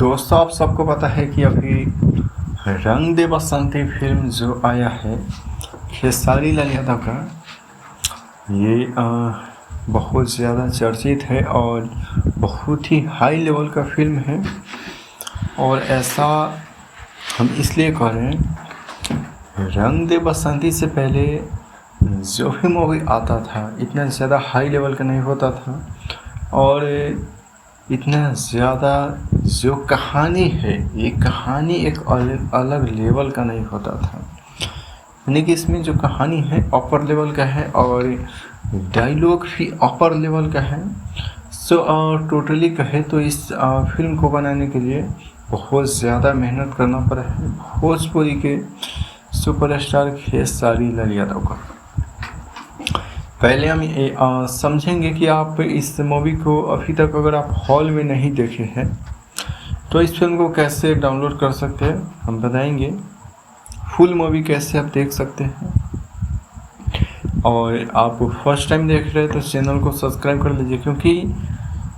दोस्तों, आप सबको पता है कि अभी रंग दे बसंती फिल्म जो आया है खेसारी लाल यादव का, ये बहुत ज़्यादा चर्चित है और बहुत ही हाई लेवल का फिल्म है। और ऐसा हम इसलिए कह रहे हैं, रंग दे बसंती से पहले जो भी मूवी आता था इतना ज़्यादा हाई लेवल का नहीं होता था और इतना ज़्यादा जो कहानी है, ये कहानी एक अलग लेवल का नहीं होता था। यानी कि इसमें जो कहानी है अपर लेवल का है और डायलॉग भी अपर लेवल का है। टोटली कहे तो इस फिल्म को बनाने के लिए बहुत ज़्यादा मेहनत करना पड़ा है भोजपुरी के सुपरस्टार खेसारी लाल यादव का। पहले हम समझेंगे कि आप इस मूवी को अभी तक अगर आप हॉल में नहीं देखे हैं तो इस फिल्म को कैसे डाउनलोड कर सकते हैं, हम बताएंगे। फुल मूवी कैसे आप देख सकते हैं, और आप फर्स्ट टाइम देख रहे हैं तो चैनल को सब्सक्राइब कर लीजिए, क्योंकि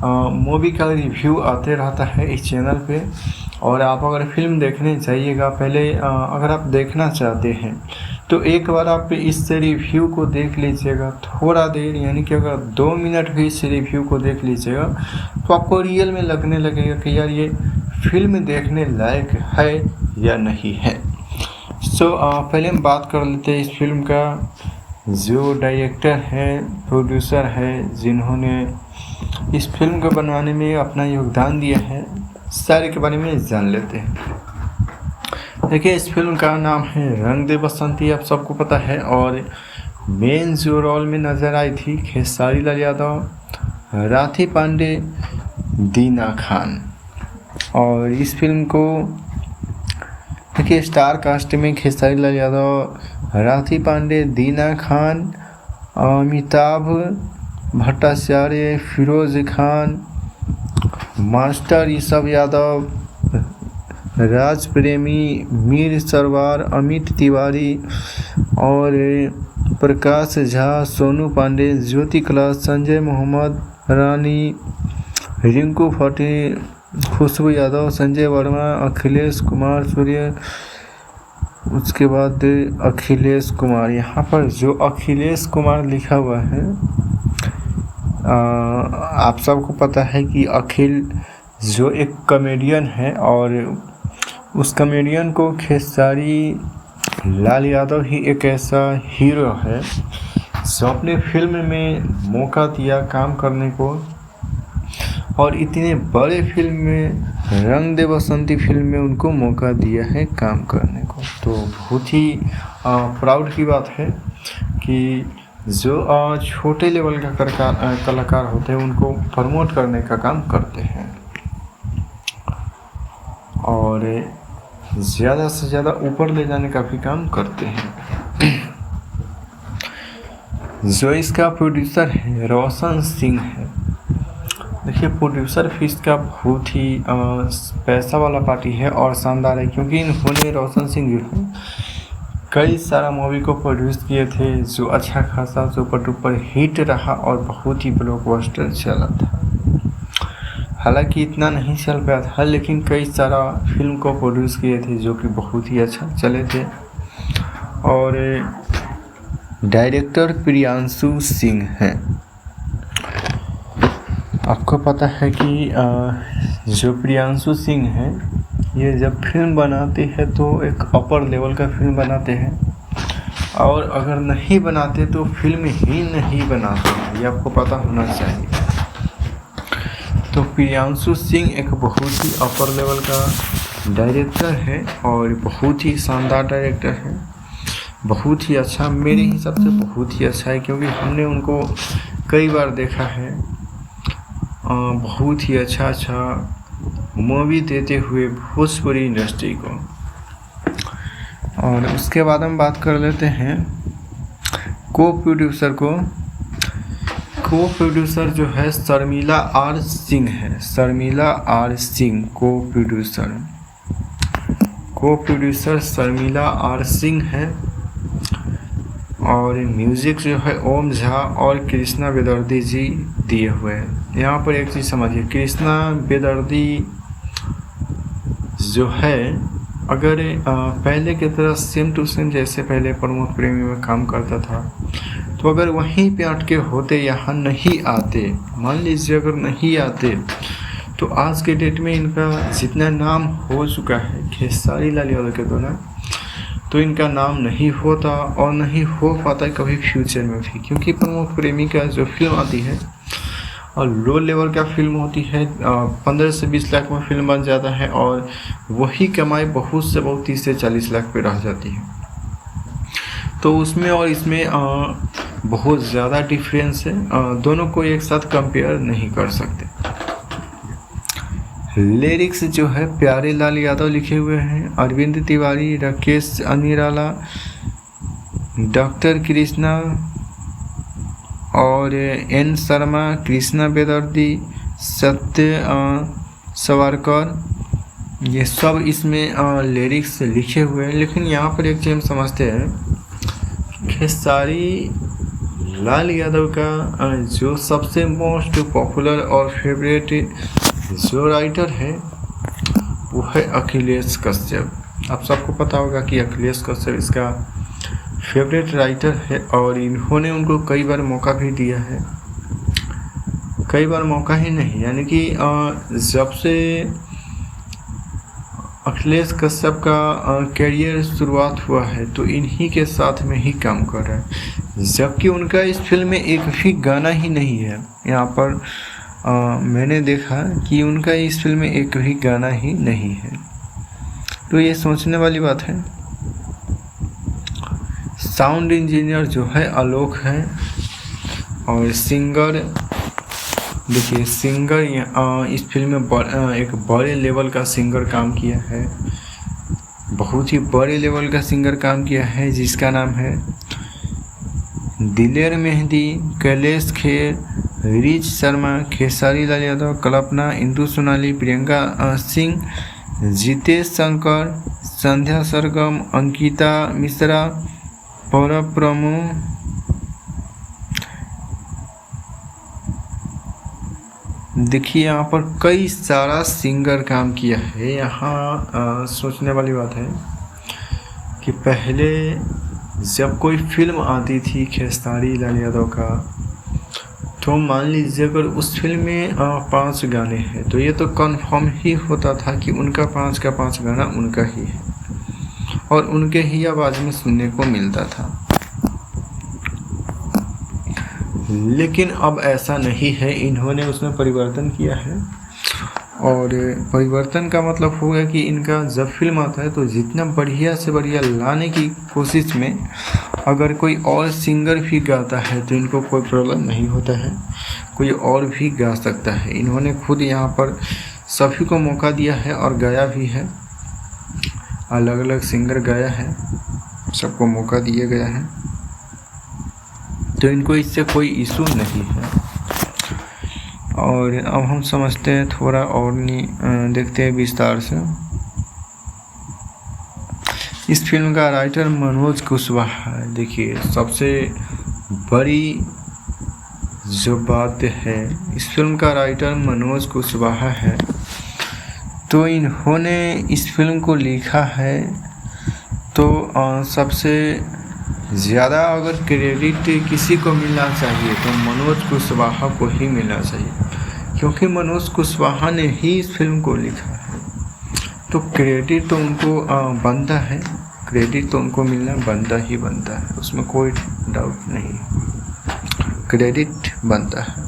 मूवी का रिव्यू आते रहता है इस चैनल पे। और आप अगर फिल्म देखने जाइएगा, पहले अगर आप देखना चाहते हैं तो एक बार आप इस रिव्यू को देख लीजिएगा थोड़ा देर, यानी कि अगर 2 मिनट भी इस रिव्यू को देख लीजिएगा तो आपको रियल में लगने लगेगा कि यार ये फिल्म देखने लायक है या नहीं है। पहले हम बात कर लेते हैं इस फिल्म का। जो डायरेक्टर है, प्रोड्यूसर है, जिन्होंने इस फिल्म को बनवाने में अपना योगदान दिया है, सारे के बारे में जान लेते हैं। देखिए, इस फिल्म का नाम है रंग दे बसंती, आप सबको पता है। और मेन जो रोल में नज़र आई थी खेसारी लाल यादव, राठी पांडे, दीना खान। और इस फिल्म को देखिए, स्टार कास्ट में खेसारी लाल यादव, राठी पांडे, दीना खान, अमिताभ भट्टाचार्य, फिरोज खान, मास्टर ऋषभ यादव, राज प्रेमी, मीर सरवार, अमित तिवारी और प्रकाश झा, सोनू पांडे, ज्योति कला, संजय मोहम्मद, रानी, रिंकू फटे, खुशबू यादव, संजय वर्मा, अखिलेश कुमार सूर्य, उसके बाद अखिलेश कुमार। यहाँ पर जो अखिलेश कुमार लिखा हुआ है, आप सबको पता है कि अखिल जो एक कॉमेडियन है और उस कॉमेडियन को खेसारी लाल यादव ही एक ऐसा हीरो है जो अपने फिल्म में मौका दिया काम करने को, और इतने बड़े फिल्म में, रंग दे बसंती फिल्म में उनको मौका दिया है काम करने को। तो बहुत ही प्राउड की बात है कि जो छोटे लेवल का कलाकार होते हैं उनको प्रमोट करने का काम करते हैं और ज़्यादा से ज़्यादा ऊपर ले जाने का भी काम करते हैं। जो इसका प्रोड्यूसर है रोशन सिंह है। देखिए, प्रोड्यूसर भी इसका बहुत ही पैसा वाला पार्टी है और शानदार है, क्योंकि इन्होंने रोशन सिंह जो है कई सारा मूवी को प्रोड्यूस किए थे जो अच्छा खासा सुपर डुपर हिट रहा और बहुत ही ब्लॉकबस्टर चला था। हालांकि इतना नहीं चल पाया था, लेकिन कई सारा फिल्म को प्रोड्यूस किए थे जो कि बहुत ही अच्छा चले थे। और डायरेक्टर प्रियांशु सिंह हैं। आपको पता है कि जो प्रियांशु सिंह हैं, ये जब फिल्म बनाते हैं तो एक अपर लेवल का फिल्म बनाते हैं, और अगर नहीं बनाते तो फिल्म ही नहीं बनाते, ये आपको पता होना चाहिए। तो प्रियांशु सिंह एक बहुत ही अपर लेवल का डायरेक्टर है और बहुत ही शानदार डायरेक्टर है, बहुत ही अच्छा, मेरे हिसाब से बहुत ही अच्छा है, क्योंकि हमने उनको कई बार देखा है बहुत ही अच्छा मूवी देते हुए भोजपुरी इंडस्ट्री को। और उसके बाद हम बात कर लेते हैं को प्रोड्यूसर जो है शर्मिला आर सिंह है। शर्मिला आर सिंह को प्रोड्यूसर शर्मिला आर सिंह है। और म्यूज़िक जो है ओम झा और कृष्णा बेदर्दी जी दिए हुए हैं। यहाँ पर एक चीज़ समझिए, कृष्णा बेदर्दी जो है अगर पहले की तरह सेम टू सेम जैसे पहले प्रमोद प्रेमी में काम करता था, तो अगर वहीं पे अटके होते, यहाँ नहीं आते, मान लीजिए अगर नहीं आते, तो आज के डेट में इनका जितना नाम हो चुका है खेसारी लाल यादव के द्वारा, तो इनका नाम नहीं होता और नहीं हो पाता कभी फ्यूचर में भी, क्योंकि प्रमोद प्रेमी का जो फिल्म आती है और लो लेवल का फिल्म होती है, 15 से 20 लाख में फिल्म बन जाता है और वही कमाई बहुत से बहुत 30 से 40 लाख पे रह जाती है। तो उसमें और इसमें बहुत ज़्यादा डिफरेंस है, दोनों को एक साथ कंपेयर नहीं कर सकते। लिरिक्स जो है प्यारे लाल यादव लिखे हुए हैं, अरविंद तिवारी, राकेश अनिराला, डॉक्टर कृष्णा और एन शर्मा, कृष्णा बेदर्दी, सत्य सवारकर, ये सब इसमें लिरिक्स लिखे हुए हैं। लेकिन यहाँ पर एक चीज़ हम समझते हैं, खेसारी लाल यादव का जो सबसे मोस्ट पॉपुलर और फेवरेट जो राइटर है वो है अखिलेश कश्यप। आप सबको पता होगा कि अखिलेश कश्यप इसका फेवरेट राइटर है और इन्होंने उनको कई बार मौका भी दिया है, कई बार मौका ही नहीं, यानी कि जब से अखिलेश कश्यप का कैरियर शुरुआत हुआ है तो इन्हीं के साथ में ही काम कर रहा है, जबकि उनका इस फिल्म में एक भी गाना ही नहीं है। यहाँ पर मैंने देखा कि उनका इस फिल्म में एक भी गाना ही नहीं है, तो ये सोचने वाली बात है। साउंड इंजीनियर जो है आलोक है और सिंगर, देखिए सिंगर इस फिल्म में एक बड़े लेवल का सिंगर काम किया है, बहुत ही बड़े लेवल का सिंगर काम किया है, जिसका नाम है दिलेर मेहंदी, कैलेश खेर, रिच शर्मा, खेसारी लाल यादव, कल्पना, इंदु सोनाली, प्रियंका सिंह, जितेश शंकर, संध्या सरगम, अंकिता मिश्रा, पौरव प्रमु, देखिए यहाँ पर कई सारा सिंगर काम किया है। यहाँ सोचने वाली बात है कि पहले जब कोई फिल्म आती थी खेसारी लाल यादव का, तो मान लीजिए अगर उस फिल्म में 5 गाने हैं तो ये तो कंफर्म ही होता था कि उनका 5 का 5 गाना उनका ही है और उनके ही आवाज़ में सुनने को मिलता था। लेकिन अब ऐसा नहीं है, इन्होंने उसमें परिवर्तन किया है और परिवर्तन का मतलब हो गया कि इनका जब फिल्म आता है तो जितना बढ़िया से बढ़िया लाने की कोशिश में अगर कोई और सिंगर भी गाता है तो इनको कोई प्रॉब्लम नहीं होता है, कोई और भी गा सकता है। इन्होंने खुद यहाँ पर सभी को मौका दिया है और गाया भी है, अलग अलग सिंगर गाया है, सबको मौका दिया गया है, तो इनको इससे कोई इशू नहीं है। और अब हम समझते हैं थोड़ा और देखते हैं विस्तार से। इस फिल्म का राइटर मनोज कुशवाहा है। देखिए सबसे बड़ी जो बात है, इस फिल्म का राइटर मनोज कुशवाहा है, तो इन्होंने इस फिल्म को लिखा है। तो सबसे ज़्यादा अगर क्रेडिट किसी को मिलना चाहिए तो मनोज कुशवाहा को ही मिलना चाहिए, क्योंकि मनोज कुशवाहा ने ही इस फिल्म को लिखा है, तो क्रेडिट तो उनको बनता है, क्रेडिट तो उनको मिलना बनता ही बनता है, उसमें कोई डाउट नहीं, क्रेडिट बनता है।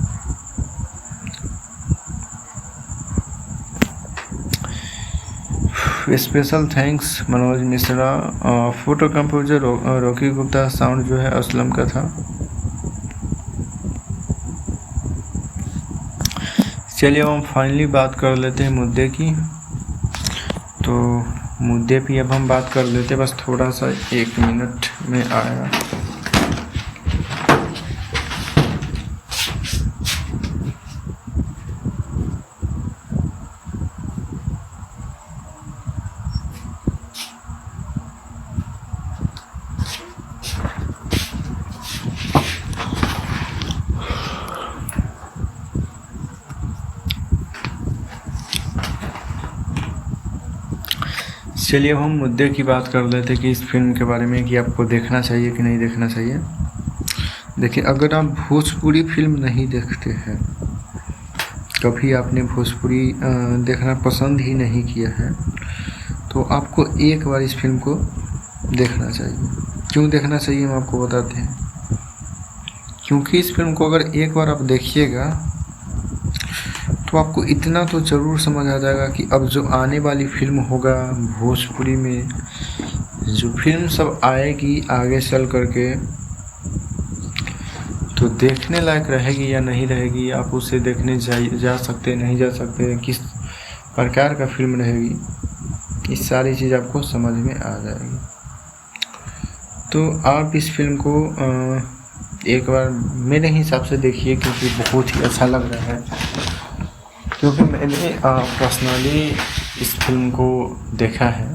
Special thanks Manoj Mishra, photo composer Rocky Gupta, sound जो है असलम का था। चलिए अब हम फाइनली बात कर लेते हैं मुद्दे की। तो मुद्दे पे अब हम बात कर लेते हैं, बस थोड़ा सा 1 मिनट में आएगा। चलिए अब हम मुद्दे की बात कर लेते हैं कि इस फिल्म के बारे में कि आपको देखना चाहिए कि नहीं देखना चाहिए। देखिए, अगर आप भोजपुरी फिल्म नहीं देखते हैं, कभी आपने भोजपुरी देखना पसंद ही नहीं किया है, तो आपको एक बार इस फिल्म को देखना चाहिए। क्यों देखना चाहिए हम आपको बताते हैं। क्योंकि इस फिल्म को अगर एक बार आप देखिएगा तो आपको इतना तो ज़रूर समझ आ जाएगा कि अब जो आने वाली फिल्म होगा भोजपुरी में, जो फिल्म सब आएगी आगे चल करके, तो देखने लायक रहेगी या नहीं रहेगी, आप उसे देखने जा सकते नहीं जा सकते, किस प्रकार का फिल्म रहेगी, ये सारी चीज़ आपको समझ में आ जाएगी। तो आप इस फिल्म को एक बार मेरे हिसाब से देखिए, क्योंकि बहुत ही अच्छा लग रहा है। क्योंकि मैंने पर्सनली इस फिल्म को देखा है,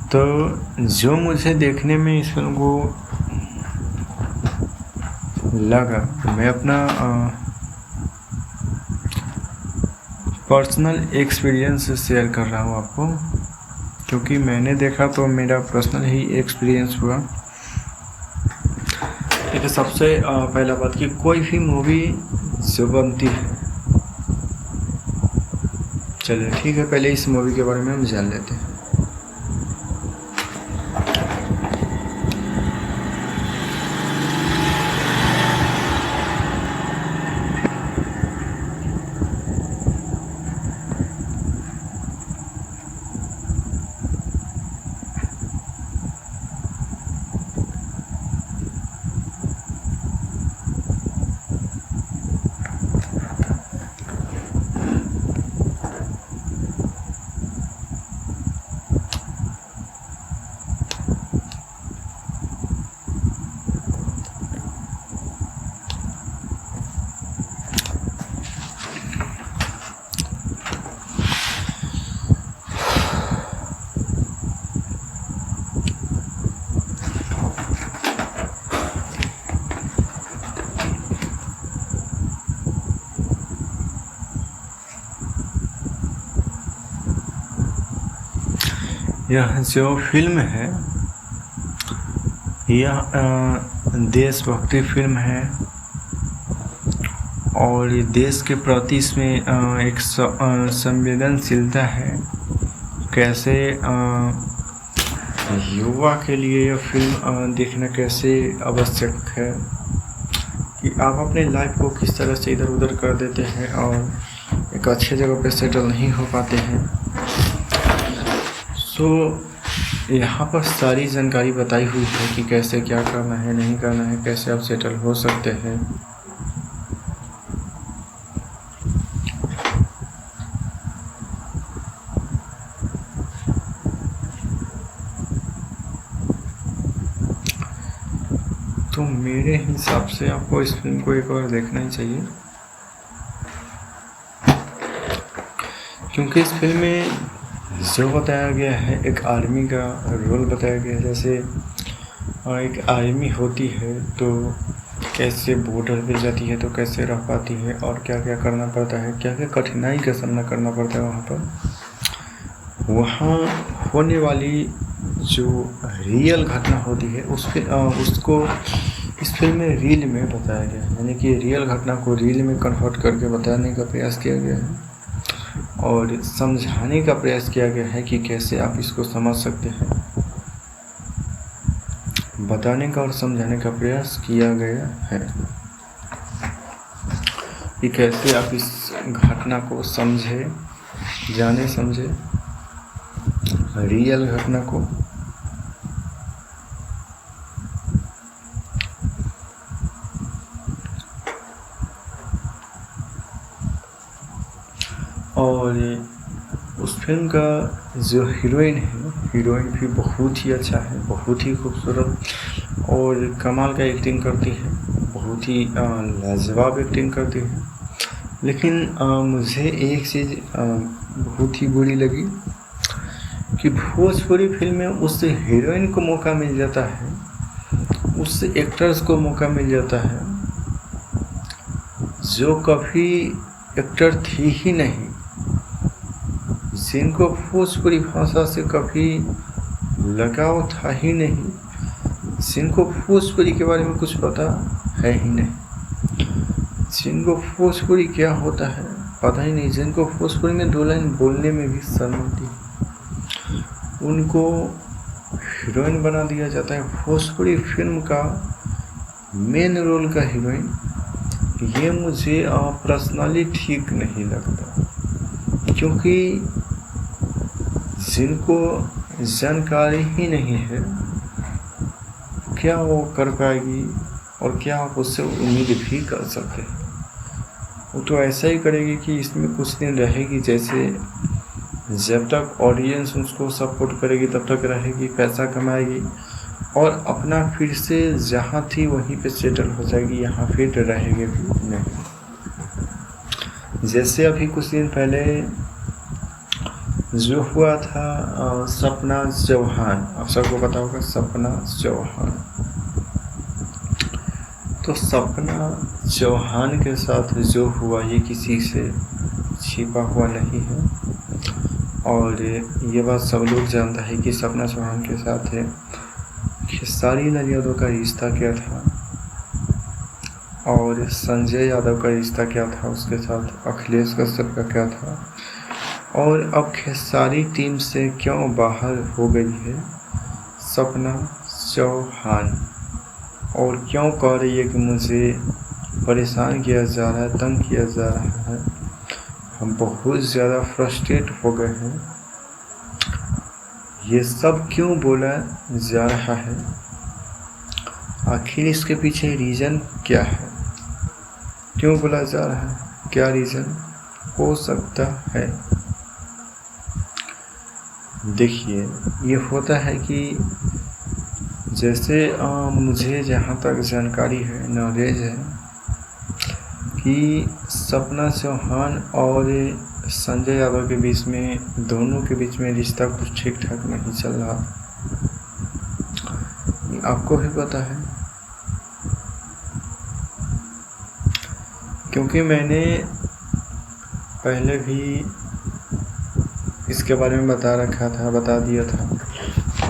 तो जो मुझे देखने में इस फिल्म को लगा, मैं अपना पर्सनल एक्सपीरियंस शेयर कर रहा हूँ आपको। क्योंकि मैंने देखा तो मेरा पर्सनल ही एक्सपीरियंस हुआ। देखिए, सबसे पहला बात कि कोई भी मूवी जो बनती है, चलिए ठीक है, पहले इस मूवी के बारे में हम जान लेते हैं। यह जो फिल्म है, यह देशभक्ति फिल्म है और ये देश के प्रति इसमें एक संवेदनशीलता है। कैसे युवा के लिए यह फिल्म देखना कैसे आवश्यक है कि आप अपने लाइफ को किस तरह से इधर उधर कर देते हैं और एक अच्छे जगह पे सेटल नहीं हो पाते हैं। सो यहाँ पर सारी जानकारी बताई हुई है कि कैसे क्या करना है, नहीं करना है, कैसे आप सेटल हो सकते हैं। तो मेरे हिसाब से आपको इस फिल्म को एक बार देखना ही चाहिए, क्योंकि इस फिल्म में जो बताया गया है, एक आर्मी का रोल बताया गया है। जैसे एक आर्मी होती है तो कैसे बॉर्डर पे जाती है, तो कैसे रह पाती है और क्या क्या करना पड़ता है, क्या क्या कठिनाई का सामना करना पड़ता है वहाँ पर। वहाँ होने वाली जो रियल घटना होती है उसको इस फिल्म में रील में बताया गया है। यानी कि रियल घटना को रील में कन्वर्ट करके बताने का प्रयास किया गया है और समझाने का प्रयास किया गया है कि कैसे आप इसको समझ सकते हैं। बताने का और समझाने का प्रयास किया गया है कि कैसे आप इस घटना को समझे, जाने समझे, रियल घटना को। और उस फिल्म का जो हीरोइन है, हीरोइन भी बहुत ही अच्छा है, बहुत ही खूबसूरत और कमाल का एक्टिंग करती है, बहुत ही लाजवाब एक्टिंग करती है। लेकिन मुझे एक चीज़ बहुत ही बुरी लगी कि भोजपुरी फिल्म में उस हीरोइन को मौका मिल जाता है, उस एक्टर्स को मौका मिल जाता है जो कभी एक्टर थी ही नहीं, जिनको भोजपुरी भाषा से कभी लगाव था ही नहीं, जिनको भोजपुरी के बारे में कुछ पता है ही नहीं, जिनको भोजपुरी क्या होता है पता ही नहीं, जिनको भोजपुरी में 2 लाइन बोलने में भी शर्म आती है, उनको हीरोइन बना दिया जाता है। भोजपुरी फिल्म का मेन रोल का हीरोइन, ये मुझे पर्सनली ठीक नहीं लगता, क्योंकि जिनको जानकारी ही नहीं है क्या वो कर पाएगी और क्या आप उससे उम्मीद भी कर सकते हैं। वो तो ऐसा ही करेगी कि इसमें कुछ दिन रहेगी, जैसे जब तक ऑडियंस उसको सपोर्ट करेगी तब तक रहेगी, पैसा कमाएगी और अपना फिर से जहाँ थी वहीं पे सेटल हो जाएगी, यहाँ फिर रहेगी भी नहीं। जैसे अभी कुछ दिन पहले जो हुआ था सपना चौहान, आप सबको पता होगा सपना चौहान। तो सपना चौहान के साथ जो हुआ ये किसी से छिपा हुआ नहीं है और ये बात सब लोग जानता है कि सपना चौहान के साथ खेसारी लाल यादव का रिश्ता क्या था और संजय यादव का रिश्ता क्या था, उसके साथ अखिलेश कश्यप का क्या था और अब खेसारी टीम से क्यों बाहर हो गई है सपना चौहान और क्यों कह रही है कि मुझे परेशान किया जा रहा है, तंग किया जा रहा है, हम बहुत ज़्यादा फ्रस्ट्रेट हो गए हैं। ये सब क्यों बोला जा रहा है, आखिर इसके पीछे रीज़न क्या है, क्यों बोला जा रहा है, क्या रीज़न हो सकता है। देखिए ये होता है कि जैसे मुझे जहाँ तक जानकारी है, नॉलेज है कि सपना चौहान और संजय यादव के बीच में, दोनों के बीच में रिश्ता कुछ ठीक ठाक नहीं चल रहा, आपको भी पता है, क्योंकि मैंने पहले भी इसके बारे में बता दिया था।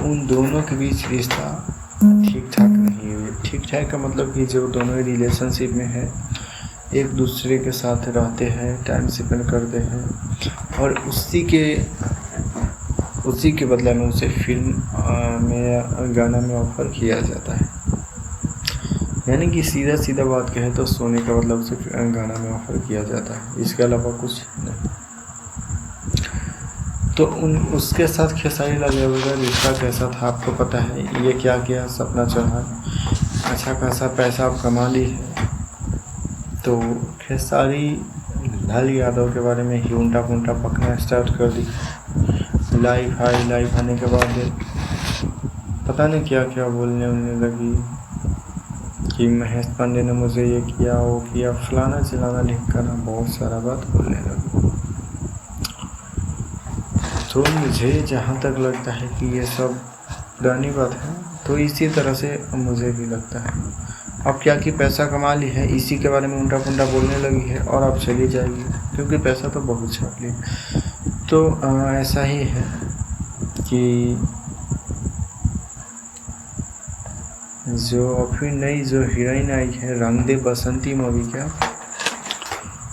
उन दोनों के बीच रिश्ता ठीक ठाक नहीं है। ठीक ठाक का मतलब कि जो दोनों रिलेशनशिप में है, एक दूसरे के साथ रहते हैं, टाइम स्पेंड करते हैं और उसी के बदले में उसे फिल्म में गाना में ऑफर किया जाता है। यानी कि सीधा बात कहे तो सोने का मतलब उसे गाना में ऑफर किया जाता है, इसके अलावा कुछ नहीं। तो उसके साथ खेसारी लाल यादव का रिश्ता कैसा था आपको पता है। ये क्या किया सपना चौहान, अच्छा खासा पैसा आप कमा ली है, तो खेसारी लाल यादव के बारे में ही उल्टा पुल्टा पकना स्टार्ट कर दी। लाइव आने के बाद पता नहीं क्या क्या बोलने लगी कि महेश पांडे ने मुझे ये किया, वो किया, फलाना चिलाना लिख कर बहुत सारा बात बोलने लगी। तो मुझे जहाँ तक लगता है कि ये सब पुरानी बात है, तो इसी तरह से मुझे भी लगता है। अब क्या कि पैसा कमा ली है, इसी के बारे में उल्टा पुल्टा बोलने लगी है और अब चली जाएगी, क्योंकि पैसा तो बहुत छाप ली। तो ऐसा ही है कि जो अभी नई जो हीरोइन आई है रंग दे बसंती मूवी का,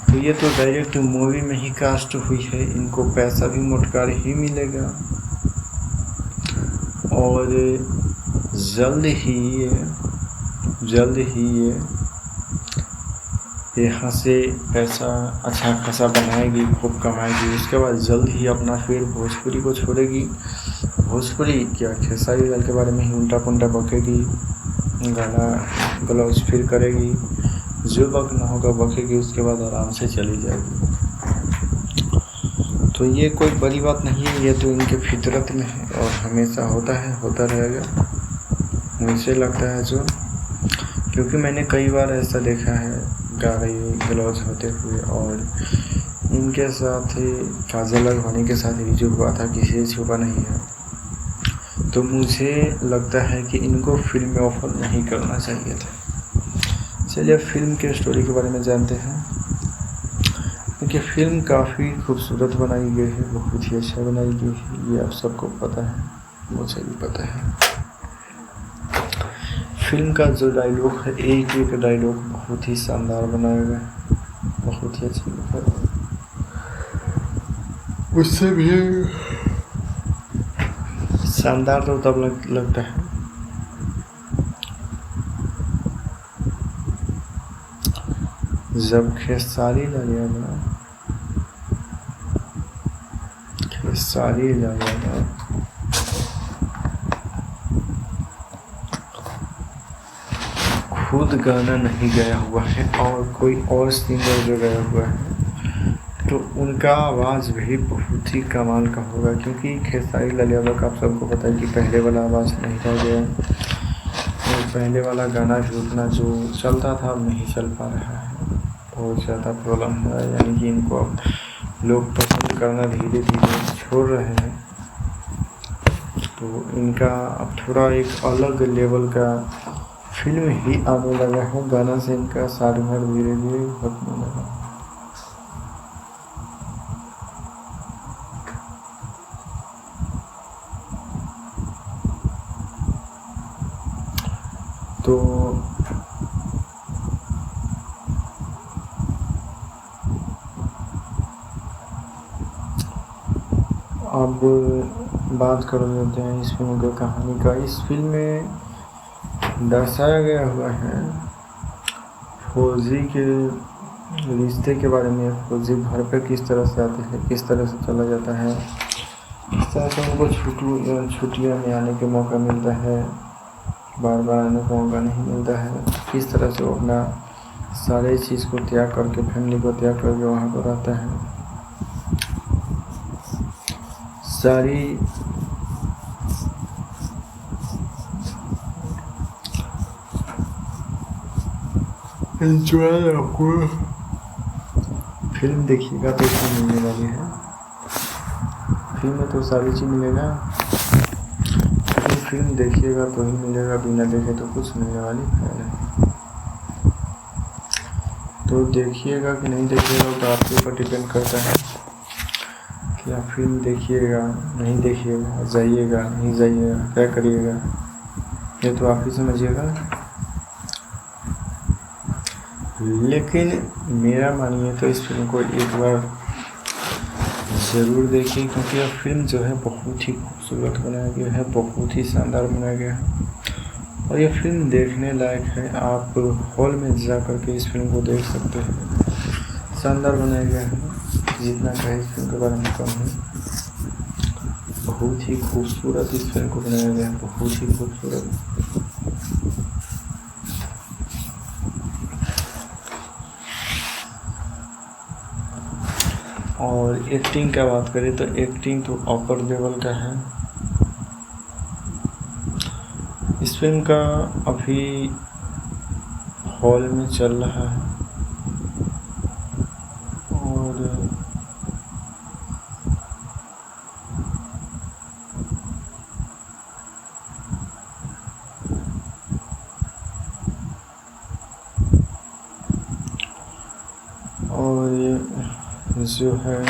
तो ये तो डायरेक्ट मूवी में ही कास्ट हुई है, इनको पैसा भी मोटकार ही मिलेगा और जल्द ही ये यहाँ से पैसा अच्छा खासा बनाएगी, खूब कमाएगी। उसके बाद जल्द ही अपना फिर भोजपुरी को छोड़ेगी। भोजपुरी क्या खेसारी लाल के बारे में ही उल्टा पुल्टा बकेगी, गाना गलौज फिर करेगी, जो बकना होगा बकेगी, उसके बाद आराम से चली जाएगी। तो ये कोई बड़ी बात नहीं है, ये तो इनके फितरत में है और हमेशा होता है, होता रहेगा, मुझे लगता है जो, क्योंकि मैंने कई बार ऐसा देखा है गाली गलौज होते हुए और इनके साथ काजल अडवाणी के साथ भी जो हुआ था किसी से छुपा नहीं है। तो मुझे लगता है कि इनको फिल्म में ऑफर नहीं करना चाहिए था। चलिए फिल्म के स्टोरी के बारे में जानते हैं। देखिए फ़िल्म काफ़ी खूबसूरत बनाई गई है, बहुत ही अच्छा बनाई गई है, ये आप सबको पता है, मुझे भी पता है। फ़िल्म का जो डायलॉग है, एक-एक डायलॉग बहुत ही शानदार बनाया गया है, बहुत ही अच्छा लिखा है। उससे भी शानदार तो तब लगता है जब खेसारी लाल यादव खुद गाना नहीं गाया हुआ है और कोई और सिंगर जो गाया हुआ है तो उनका आवाज़ भी बहुत ही कमाल का होगा, क्योंकि खेसारी लाल यादव का आप सबको पता है कि पहले वाला आवाज़ नहीं रह गया, तो पहले वाला गाना भी उतना जो चलता था अब नहीं चल पा रहा है, बहुत ज़्यादा प्रॉब्लम है। यानी कि इनको अब लोग पसंद करना धीरे धीरे छोड़ रहे हैं, तो इनका अब थोड़ा एक अलग लेवल का फिल्म ही आने लगा है, गाना से इनका साधुहर धीरे धीरे घटने लगा। तो अब बात कर लेते हैं इस फिल्म की कहानी का। इस फिल्म में दर्शाया गया हुआ है फौजी के रिश्ते के बारे में। फौजी घर पे किस तरह से आते हैं, किस तरह से चला जाता है, किस तरह से उनको छुट्टियों में आने के मौका मिलता है, बार बार आने का मौका नहीं मिलता है, किस तरह से वो अपना सारे चीज़ को त्याग करके, फैमिली को त्याग करके वहाँ पर रहता है। सारी एंजॉय आपको फिल्म देखिएगा तो इसमें मिलने वाली है। फिल्म में तो सारी चीज़ मिलेगा, लेकिन फिल्म देखिएगा तो ही मिलेगा, बिना देखे तो कुछ मिलने वाली है। तो देखिएगा कि नहीं देखिएगा तो आपके ऊपर डिपेंड करता है कि आप फिल्म देखिएगा नहीं देखिएगा, जाइएगा नहीं जाइएगा, क्या करिएगा, ये तो आप ही समझिएगा। लेकिन मेरा मानिए तो इस फिल्म को एक बार ज़रूर देखिए, क्योंकि यह फिल्म जो है बहुत ही खूबसूरत बनाया गया है, बहुत ही शानदार बनाया गया है और यह फिल्म देखने लायक है। आप हॉल में जा कर के इस फिल्म को देख सकते हैं, शानदार बनाया गया है। जितना कहे इस फिल्म के बारे में कम है, बहुत ही खूबसूरत इस फिल्म को बनाया गया है, बहुत ही खूबसूरत। और एक्टिंग का बात करें तो एक्टिंग तो अपर लेवल का है। इस फिल्म का अभी हॉल में चल रहा है और ये जो है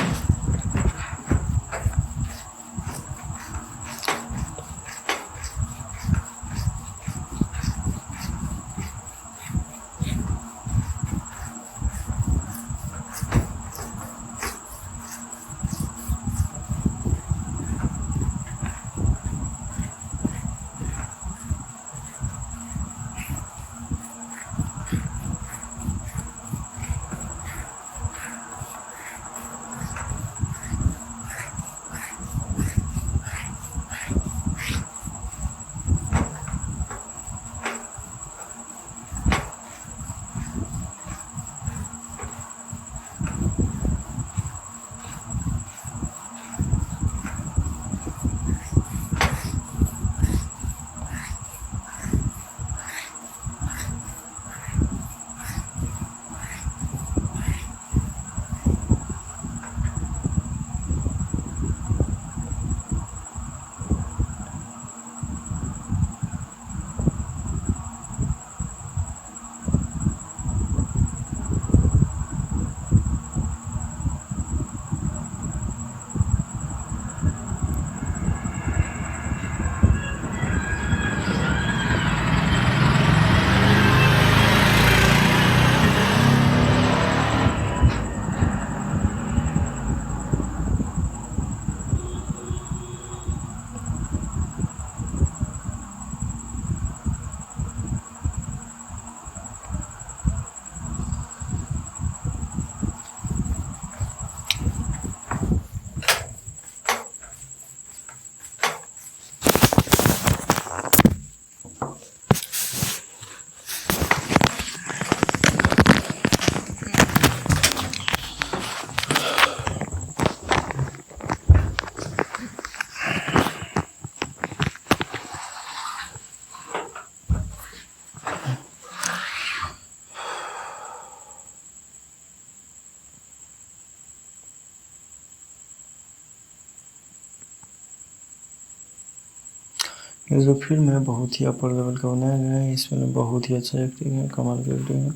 ये जो फिल्म है बहुत ही अपर लेवल का बनाया गया है। इसमें बहुत ही अच्छा एक्टिंग है, कमाल की एक्टिंग है।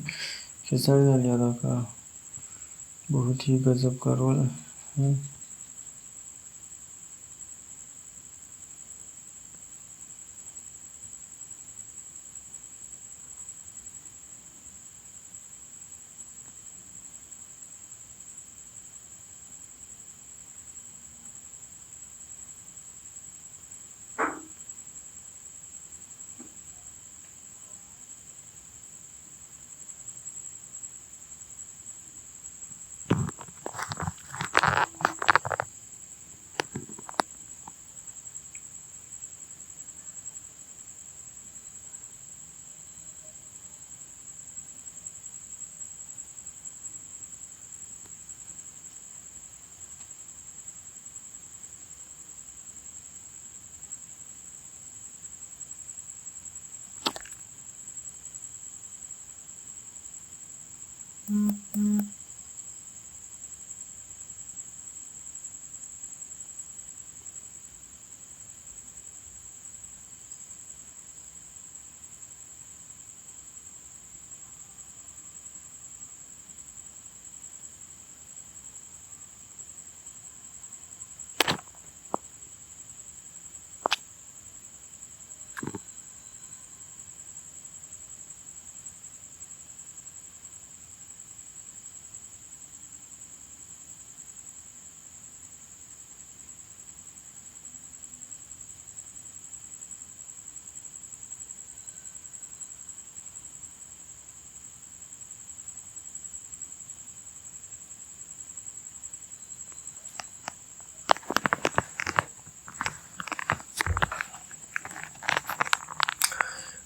खेसारी लाल यादव का बहुत ही गजब का रोल है।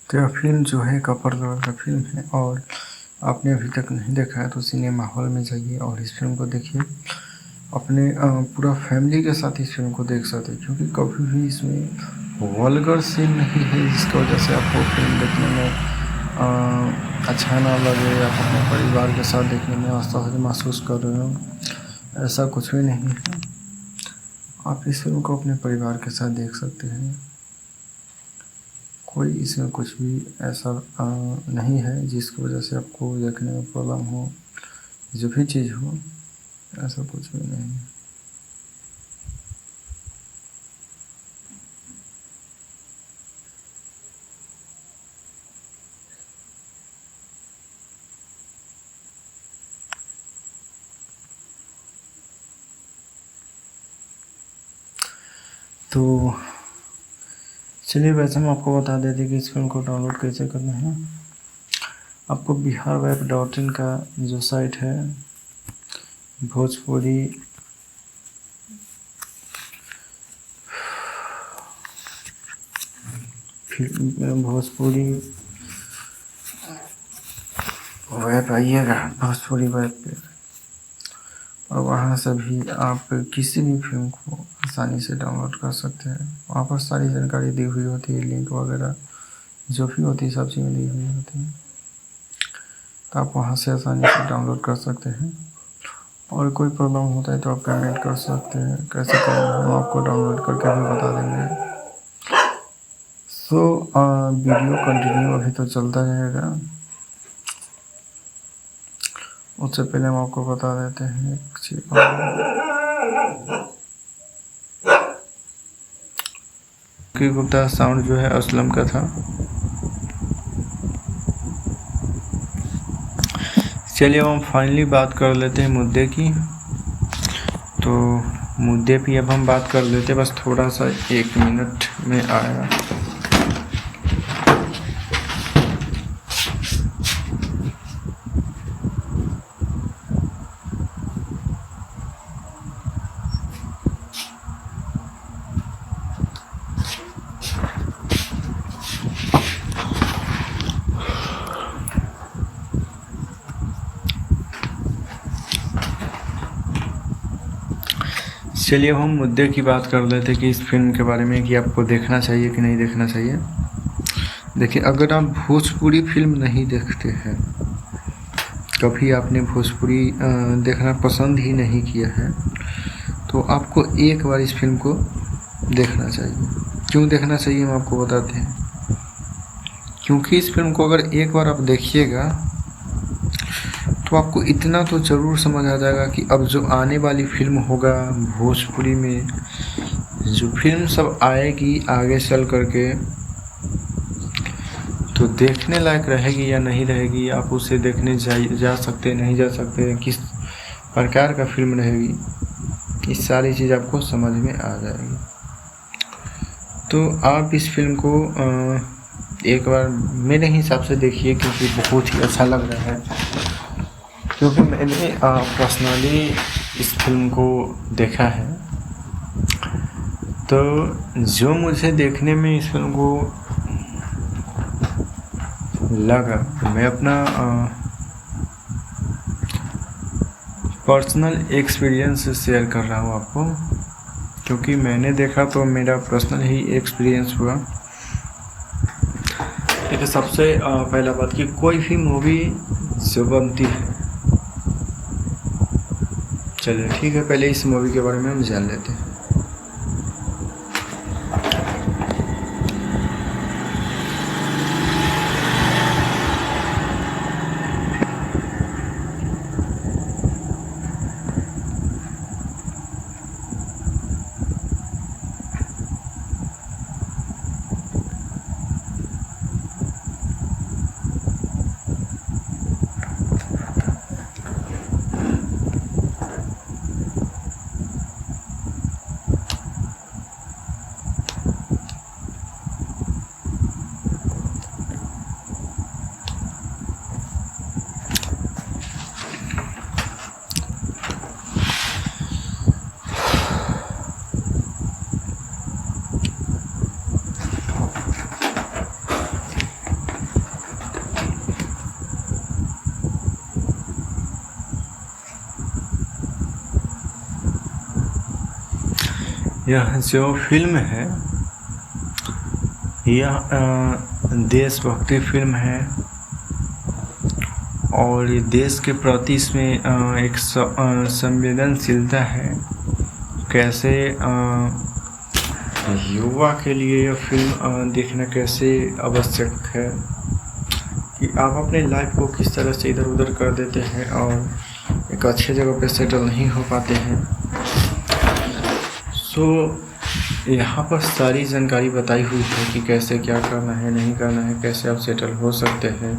तो यह फिल्म जो है एक अपर लेवल का फिल्म है, और आपने अभी तक नहीं देखा है तो सिनेमा हॉल में जाइए और इस फिल्म को देखिए। अपने पूरा फैमिली के साथ इस फिल्म को देख सकते हैं, क्योंकि कभी भी इसमें वल्गर सीन नहीं है जिसकी वजह से आपको फिल्म देखने में अच्छा ना लगे। आप अपने परिवार के साथ देखने में असहज महसूस कर रहे हो, ऐसा कुछ भी नहीं है। आप इस फिल्म को अपने परिवार के साथ देख सकते हैं। कोई इसमें कुछ भी ऐसा नहीं है जिसकी वजह से आपको देखने में प्रॉब्लम हो, जो भी चीज़ हो, ऐसा कुछ भी नहीं है। तो चलिए वैसे हम आपको बता देते कि इस फिल्म को डाउनलोड कैसे करना है। आपको biharweb.in का जो साइट है, भोजपुरी वेब आइएगा, भोजपुरी वेब पे, और वहाँ से भी आप किसी भी फिल्म को आसानी से डाउनलोड कर सकते हैं। वहाँ पर सारी जानकारी दी हुई होती है, लिंक वगैरह जो भी होती है सब चीज़ें दी हुई होती हैं, तो आप वहाँ से आसानी से डाउनलोड कर सकते हैं। और कोई प्रॉब्लम होता है तो आप कमेंट कर सकते हैं, कैसे करना है हम आपको डाउनलोड करके भी बता देंगे। वीडियो कंटिन्यू अभी तो चलता रहेगा। उससे पहले हम आपको बता देते हैं एक चीज़, कि गुप्ता साउंड जो है असलम का था। चलिए अब हम फाइनली बात कर लेते हैं मुद्दे की। तो मुद्दे पे अब हम बात कर लेते हैं, बस थोड़ा सा 1 मिनट में आएगा। चलिए अब हम मुद्दे की बात कर लेते कि इस फिल्म के बारे में, कि आपको देखना चाहिए कि नहीं देखना चाहिए। देखिए, अगर आप भोजपुरी फिल्म नहीं देखते हैं, कभी आपने भोजपुरी देखना पसंद ही नहीं किया है, तो आपको एक बार इस फिल्म को देखना चाहिए। क्यों देखना चाहिए हम आपको बताते हैं। क्योंकि इस फिल्म को अगर एक बार आप देखिएगा तो आपको इतना तो ज़रूर समझ आ जाएगा कि अब जो आने वाली फिल्म होगा भोजपुरी में, जो फिल्म सब आएगी आगे चल करके, तो देखने लायक रहेगी या नहीं रहेगी, आप उसे देखने जा सकते नहीं जा सकते, किस प्रकार का फिल्म रहेगी, ये सारी चीज़ आपको समझ में आ जाएगी। तो आप इस फिल्म को एक बार मेरे हिसाब से देखिए, क्योंकि बहुत ही अच्छा लग रहा है। क्योंकि मैंने पर्सनली इस फिल्म को देखा है, तो जो मुझे देखने में इस फिल्म को लगा, मैं अपना पर्सनल एक्सपीरियंस शेयर कर रहा हूँ आपको, क्योंकि मैंने देखा तो मेरा पर्सनल ही एक्सपीरियंस हुआ। देखिए, सबसे पहला बात कि कोई भी मूवी जो बनती है, चलिए ठीक है, पहले इस मूवी के बारे में हम जान लेते हैं। यह जो फिल्म है, यह देशभक्ति फिल्म है, और ये देश के प्रति इसमें एक संवेदनशीलता है। कैसे युवा के लिए यह फिल्म देखना कैसे आवश्यक है कि आप अपने लाइफ को किस तरह से इधर उधर कर देते हैं और एक अच्छे जगह पे सेटल नहीं हो पाते हैं। सो यहाँ पर सारी जानकारी बताई हुई है कि कैसे क्या करना है, नहीं करना है, कैसे आप सेटल हो सकते हैं।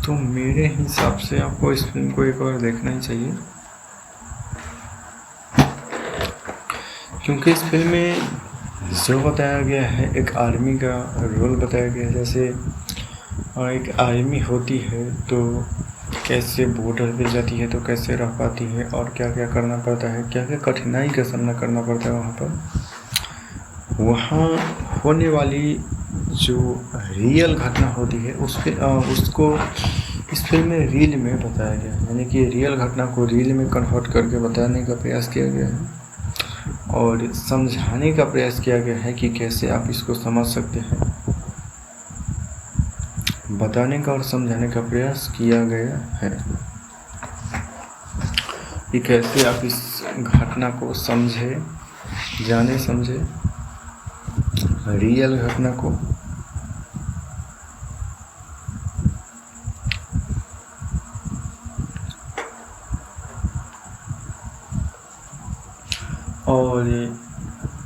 तो मेरे हिसाब से आपको इस फिल्म को एक बार देखना ही चाहिए, क्योंकि इस फिल्म में जो बताया गया है, एक आर्मी का रोल बताया गया है। जैसे एक आर्मी होती है तो कैसे बॉर्डर पे जाती है, तो कैसे रह पाती है और क्या क्या करना पड़ता है, क्या क्या कठिनाई का सामना करना पड़ता है वहाँ पर। वहाँ होने वाली जो रियल घटना होती है उसको इस फिल्म में रील में बताया गया है, यानी कि रियल घटना को रील में कन्वर्ट करके बताने का प्रयास किया गया है और समझाने का प्रयास किया गया है कि कैसे आप इसको समझ सकते हैं। बताने का और समझाने का प्रयास किया गया है कि कैसे आप इस घटना को समझे, जाने समझे, रियल घटना को। और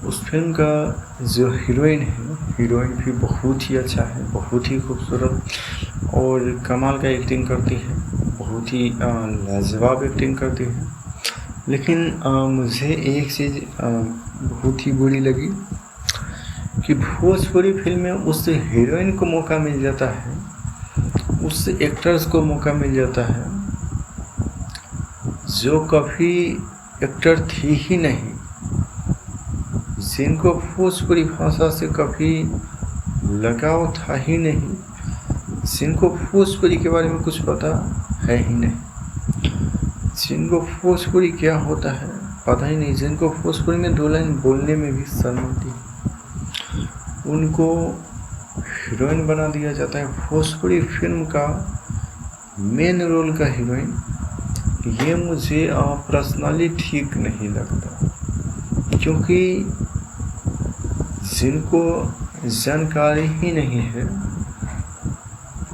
उस फिल्म का जो हीरोइन है, हीरोइन भी बहुत ही अच्छा है, बहुत ही खूबसूरत और कमाल का एक्टिंग करती है, बहुत ही लाजवाब एक्टिंग करती है। लेकिन मुझे एक चीज़ बहुत ही बुरी लगी कि भोजपुरी फिल्म में उस हीरोइन को मौका मिल जाता है, उस एक्टर्स को मौका मिल जाता है जो कभी एक्टर थी ही नहीं, जिनको भोजपुरी भाषा से कभी लगाव था ही नहीं, जिनको भोजपुरी के बारे में कुछ पता है ही नहीं, जिनको भोजपुरी क्या होता है पता ही नहीं, जिनको भोजपुरी में दो लाइन बोलने में भी शर्म आती है, उनको हीरोइन बना दिया जाता है। भोजपुरी फिल्म का मेन रोल का हीरोइन, ये मुझे पर्सनली ठीक नहीं लगता, क्योंकि जिनको जानकारी ही नहीं है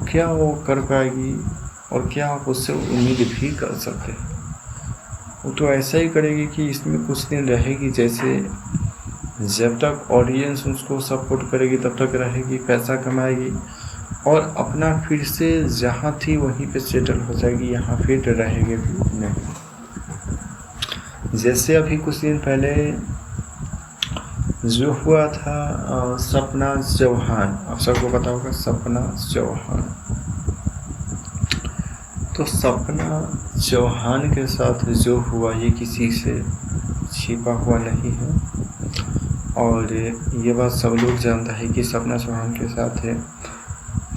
क्या वो कर पाएगी और क्या आप उससे उम्मीद भी कर सकते हैं। वो तो ऐसा ही करेगी कि इसमें कुछ दिन रहेगी, जैसे जब तक ऑडियंस उसको सपोर्ट करेगी तब तक रहेगी, पैसा कमाएगी और अपना फिर से जहाँ थी वहीं पे सेटल हो जाएगी, यहाँ फिर रहेगी भी नहीं। जैसे अभी कुछ दिन पहले जो हुआ था सपना चौहान, आप सबको पता होगा सपना चौहान। तो सपना चौहान के साथ जो हुआ ये किसी से छिपा हुआ नहीं है और ये बात सब लोग जानता है कि सपना चौहान के साथ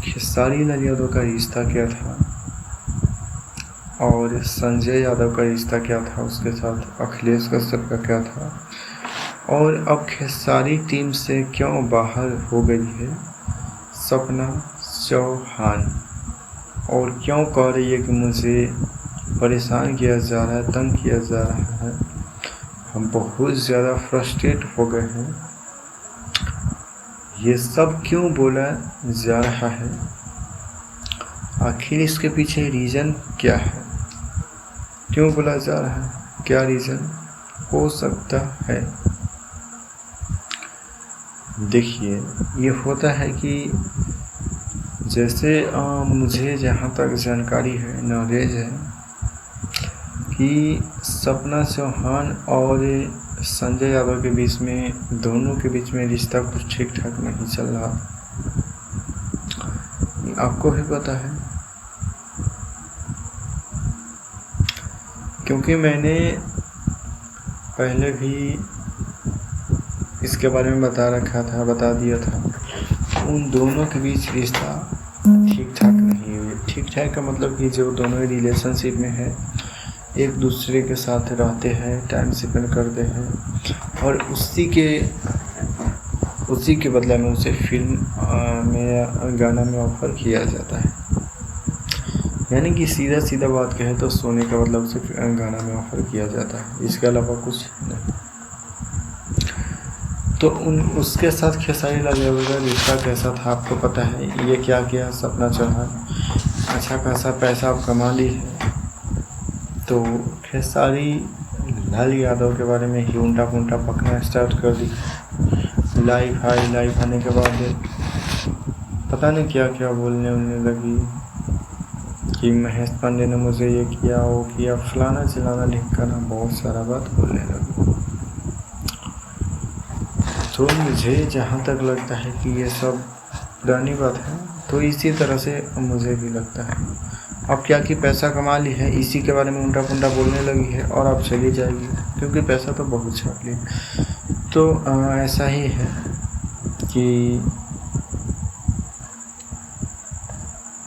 खेसारी लाल यादव का रिश्ता क्या था और संजय यादव का रिश्ता क्या था, उसके साथ अखिलेश कश्यप का क्या था और अब खेसारी टीम से क्यों बाहर हो गई है सपना चौहान और क्यों कह रही है कि मुझे परेशान किया जा रहा है, तंग किया जा रहा है, हम बहुत ज़्यादा फ्रस्ट्रेट हो गए हैं। ये सब क्यों बोला जा रहा है, आखिर इसके पीछे रीज़न क्या है, क्यों बोला जा रहा है, क्या रीज़न हो सकता है। देखिए, ये होता है कि जैसे मुझे जहाँ तक जानकारी है, नॉलेज है कि सपना चौहान और संजय यादव के बीच में, दोनों के बीच में रिश्ता कुछ ठीक ठाक नहीं चल रहा, आपको भी पता है, क्योंकि मैंने पहले भी इसके बारे में बता दिया था। उन दोनों के बीच रिश्ता ठीक ठाक नहीं है। ठीक ठाक का मतलब कि जो दोनों रिलेशनशिप में है, एक दूसरे के साथ रहते हैं, टाइम स्पेंड करते हैं और उसी के बदले में उसे फिल्म में गाना में ऑफर किया जाता है। यानी कि सीधा बात कहे तो सोने का मतलब उसे गाना में ऑफर किया जाता है, इसके अलावा कुछ नहीं। तो उसके साथ खेसारी लाल यादव का रिश्ता कैसा था आपको पता है। ये क्या किया सपना चौहान, अच्छा खासा पैसा आप कमा ली है, तो खेसारी लाल यादव के बारे में ही उल्टा पुल्टा पकना स्टार्ट कर दी। लाइव आने के बाद पता नहीं क्या क्या बोलने लगी कि महेश पांडे ने मुझे ये किया, वो किया, फलाना चिलाना ढिमकाना, बहुत सारा बात बोलने लगी। तो मुझे जहाँ तक लगता है कि ये सब पुरानी बात है, तो इसी तरह से मुझे भी लगता है। अब क्या कि पैसा कमा ली है, इसी के बारे में उल्टा पुल्टा बोलने लगी है और अब चली जाएगी, क्योंकि पैसा तो बहुत छाप लिया। तो ऐसा ही है कि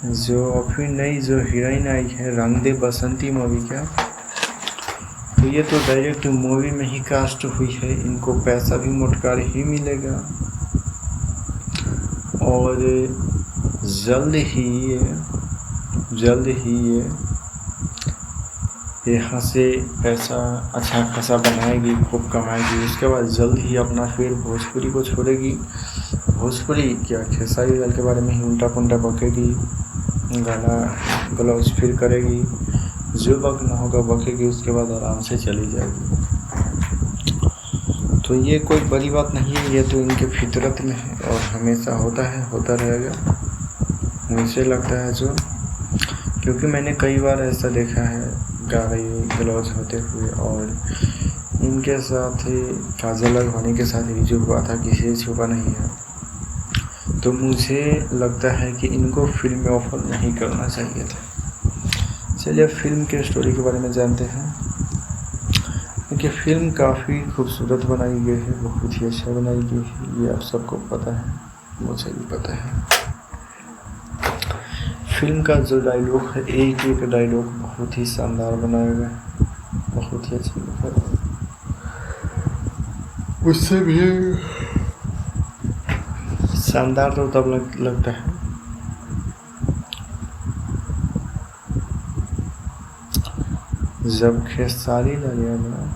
जो अभी नई जो हीरोइन आई है रंग दे बसंती मूवी का, तो ये तो डायरेक्ट मूवी में ही कास्ट हुई है, इनको पैसा भी मोटकार ही मिलेगा और जल्द ही ये यहाँ से पैसा अच्छा खासा बनाएगी, खूब कमाएगी, उसके बाद जल्द ही अपना फिर भोजपुरी को छोड़ेगी। भोजपुरी क्या खेसारी लाल के बारे में ही उल्टा पुल्टा बकेगी, गाना गलौज फिर करेगी, जो बकना होगा बकेगी, उसके बाद आराम से चली जाएगी। तो ये कोई बड़ी बात नहीं है, ये तो इनके फितरत में है और हमेशा होता है, होता रहेगा, मुझे लगता है जो, क्योंकि मैंने कई बार ऐसा देखा है गाली गलौज होते हुए और इनके साथ ही काजल अडवाणी के साथ भी जो हुआ था किसी से छुपा नहीं है। तो मुझे लगता है कि इनको फिल्म में ऑफर नहीं करना चाहिए था। चलिए फिल्म के स्टोरी के बारे में जानते हैं, क्योंकि फिल्म काफ़ी खूबसूरत बनाई गई है, बहुत ही अच्छा बनाई गई है, ये आप सबको पता है, मुझे भी पता है। फिल्म का जो डायलॉग है, एक एक डायलॉग बहुत ही शानदार बनाया गया है, बहुत ही अच्छी है। उससे भी शानदार तो तब लगता है जब खेसारी लाल यादव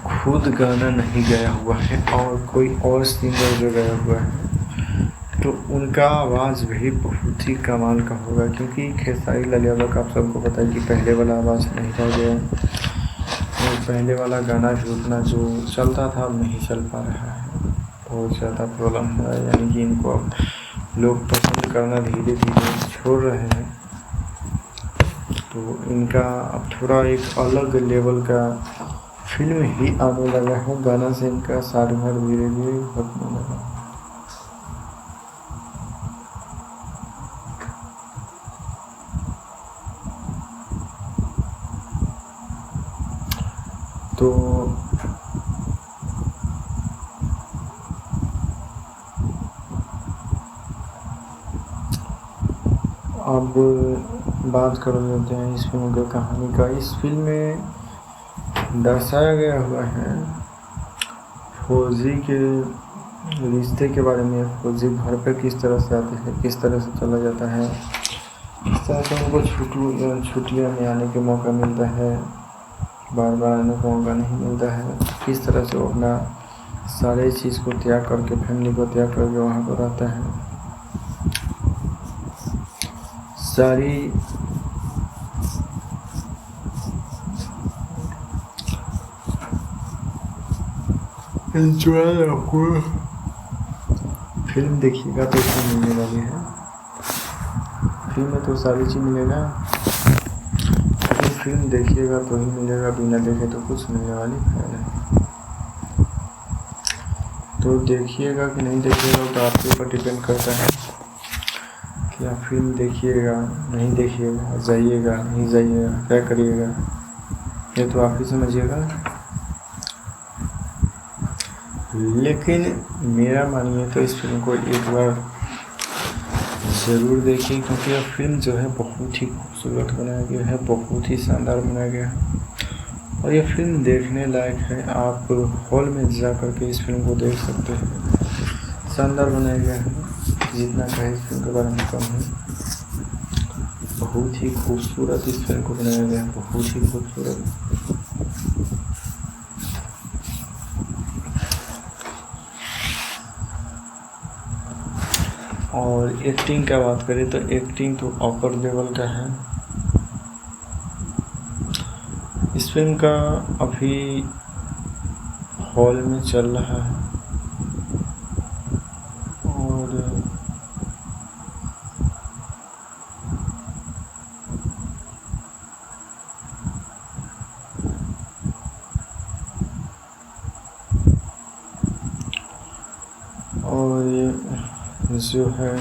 खुद गाना नहीं गाया हुआ है और कोई और सिंगर जो गाया हुआ है तो उनका आवाज़ भी बहुत ही कमाल का होगा, क्योंकि खेसारी लाल यादव का आप सबको पता है कि पहले वाला आवाज़ नहीं रह गया और पहले वाला गाना भी उतना जो चलता था अब नहीं चल पा रहा है, बहुत ज़्यादा प्रॉब्लम है। यानी कि इनको अब लोग पसंद करना धीरे धीरे छोड़ रहे हैं, तो इनका अब थोड़ा एक अलग लेवल का फिल्म ही आने लगा है, गाना से इनका साधुवाद धीरे धीरे घटने लगा। तो अब बात कर लेते हैं इस फिल्म की कहानी का। इस फिल्म में दर्शाया गया हुआ है फौजी के रिश्ते के बारे में। फौजी घर पे किस तरह से आते हैं, किस तरह से चला जाता है, किस तरह से उनको छुट्टियों में आने के मौका मिलता है, बार बार आने का मौका नहीं मिलता है, किस तरह से वो अपना सारे चीज़ को त्याग करके, फैमिली को त्याग करके वहाँ पर रहता है। सारी एंजॉय आपको फिल्म देखिएगा तो इसमें मिलने वाली है। फिल्म में तो सारी चीज़ मिलेगा, लेकिन फिल्म देखिएगा तो ही मिलेगा, बिना देखे तो कुछ मिलने वाली है। तो देखिएगा कि नहीं देखिएगा तो आपके ऊपर डिपेंड करता है कि आप फिल्म देखिएगा नहीं देखिएगा, जाइएगा नहीं जाइएगा, क्या करिएगा, ये तो आप ही समझिएगा। लेकिन मेरा मानिए तो इस फिल्म को एक बार ज़रूर देखिए, क्योंकि यह फिल्म जो है बहुत ही खूबसूरत बनाया गया है, बहुत ही शानदार बनाया गया है और यह फिल्म देखने लायक है। आप हॉल में जा कर के इस फिल्म को देख सकते हैं। शानदार बनाया गया है, जितना कहे इस फिल्म के बारे में कम है। बहुत ही खूबसूरत इस फिल्म को बनाया गया है, बहुत ही खूबसूरत। और एक्टिंग का बात करें तो एक्टिंग तो अपर लेवल का है। इस फिल्म का अभी हॉल में चल रहा है और ये जो है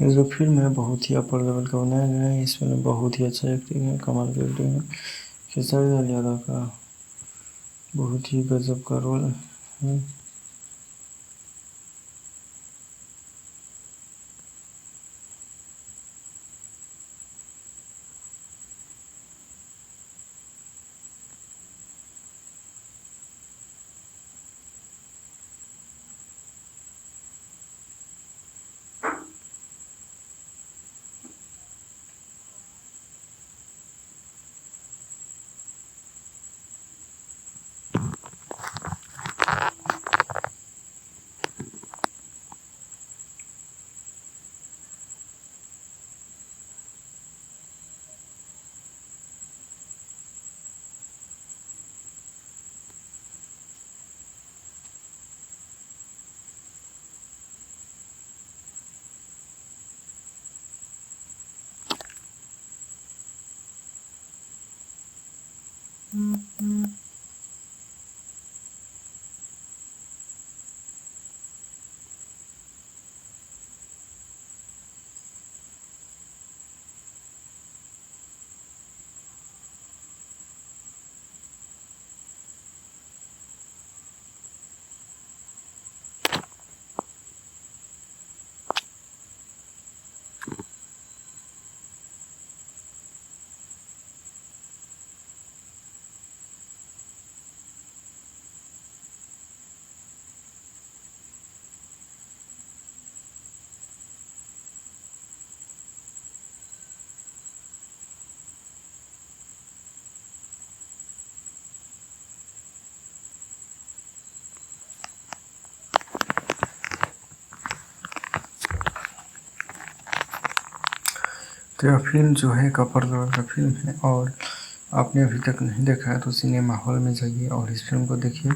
ये जो फिल्म है बहुत ही अपर लेवल का बनाया गया है। इसमें बहुत ही अच्छा एक्टिंग है, कमाल की एक्टिंग है। खेसारी लाल यादव का बहुत ही गजब का रोल है। तो यह फिल्म जो है एक अपर लेवल का फिल्म है, और आपने अभी तक नहीं देखा है तो सिनेमा हॉल में जाइए और इस फिल्म को देखिए।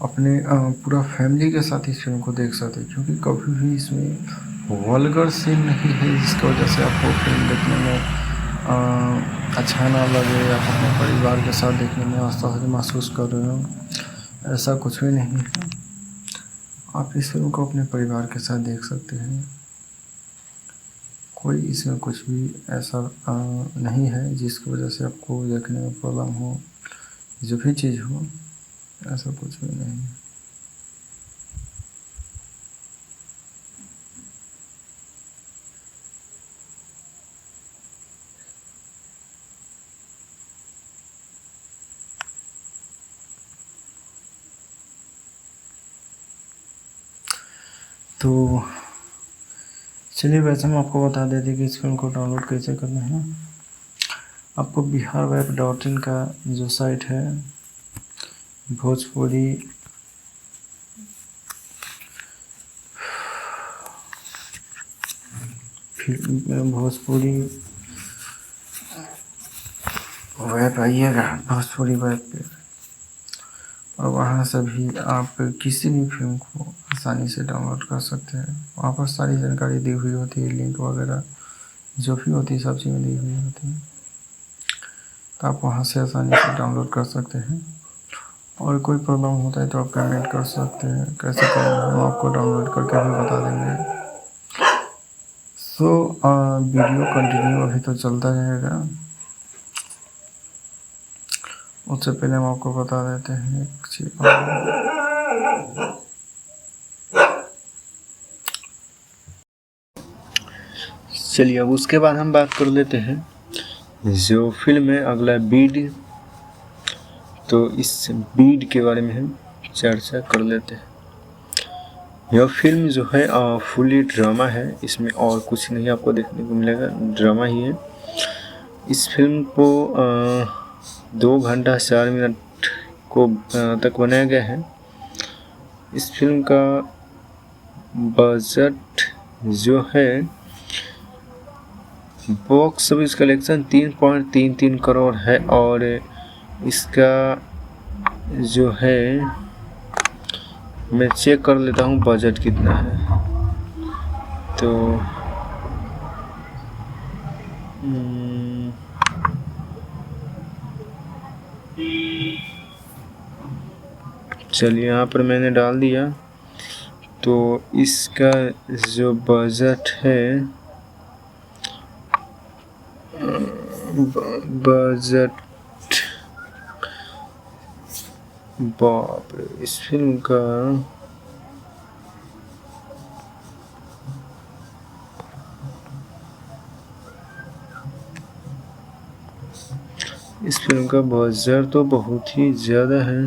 अपने पूरा फैमिली के साथ इस फिल्म को देख सकते हैं, क्योंकि कभी भी इसमें वल्गर सीन नहीं है जिसकी वजह से आपको फिल्म देखने में अच्छा ना लगे या अपने परिवार के साथ देखने में असहज महसूस कर रहे हो। ऐसा कुछ भी नहीं है। आप इस फिल्म को अपने परिवार के साथ देख सकते हैं। कोई इसमें कुछ भी ऐसा नहीं है जिसकी वजह से आपको देखने में प्रॉब्लम हो, जो भी चीज़ हो, ऐसा कुछ भी नहीं है। तो चलिए वैसे हम आपको बता देते कि इस फिल्म को डाउनलोड कैसे करना है। आपको biharweb.in का जो साइट है, भोजपुरी वेब आइएगा, भोजपुरी वेब पे, और वहाँ से भी आप किसी भी फिल्म को आसानी से डाउनलोड कर सकते हैं। वहाँ पर सारी जानकारी दी हुई होती है, लिंक वगैरह जो भी होती है सब चीज़ें दी हुई होती हैं, तो आप वहाँ से आसानी से डाउनलोड कर सकते हैं। और कोई प्रॉब्लम होता है तो आप कमेंट कर सकते हैं, कैसे करना है हम आपको डाउनलोड करके भी बता देंगे। वीडियो कंटिन्यू अभी तो चलता रहेगा। उससे पहले हम आपको बता देते हैं एक चीज़। चलिए अब उसके बाद हम बात कर लेते हैं जो फिल्म है अगला बीड। तो इस बीड के बारे में हम चर्चा कर लेते हैं। यह फिल्म जो है फुली ड्रामा है, इसमें और कुछ नहीं आपको देखने को मिलेगा, ड्रामा ही है। इस फिल्म को 2 घंटा 4 मिनट को तक बनाया गया है। इस फिल्म का बजट जो है बॉक्स ऑफिस कलेक्शन 3.33 करोड़ है, और इसका जो है मैं चेक कर लेता हूँ बजट कितना है। तो चलिए यहाँ पर मैंने डाल दिया तो इसका जो बजट है, बजट, बाप रे, इस फिल्म का बजट तो बहुत ही ज़्यादा है।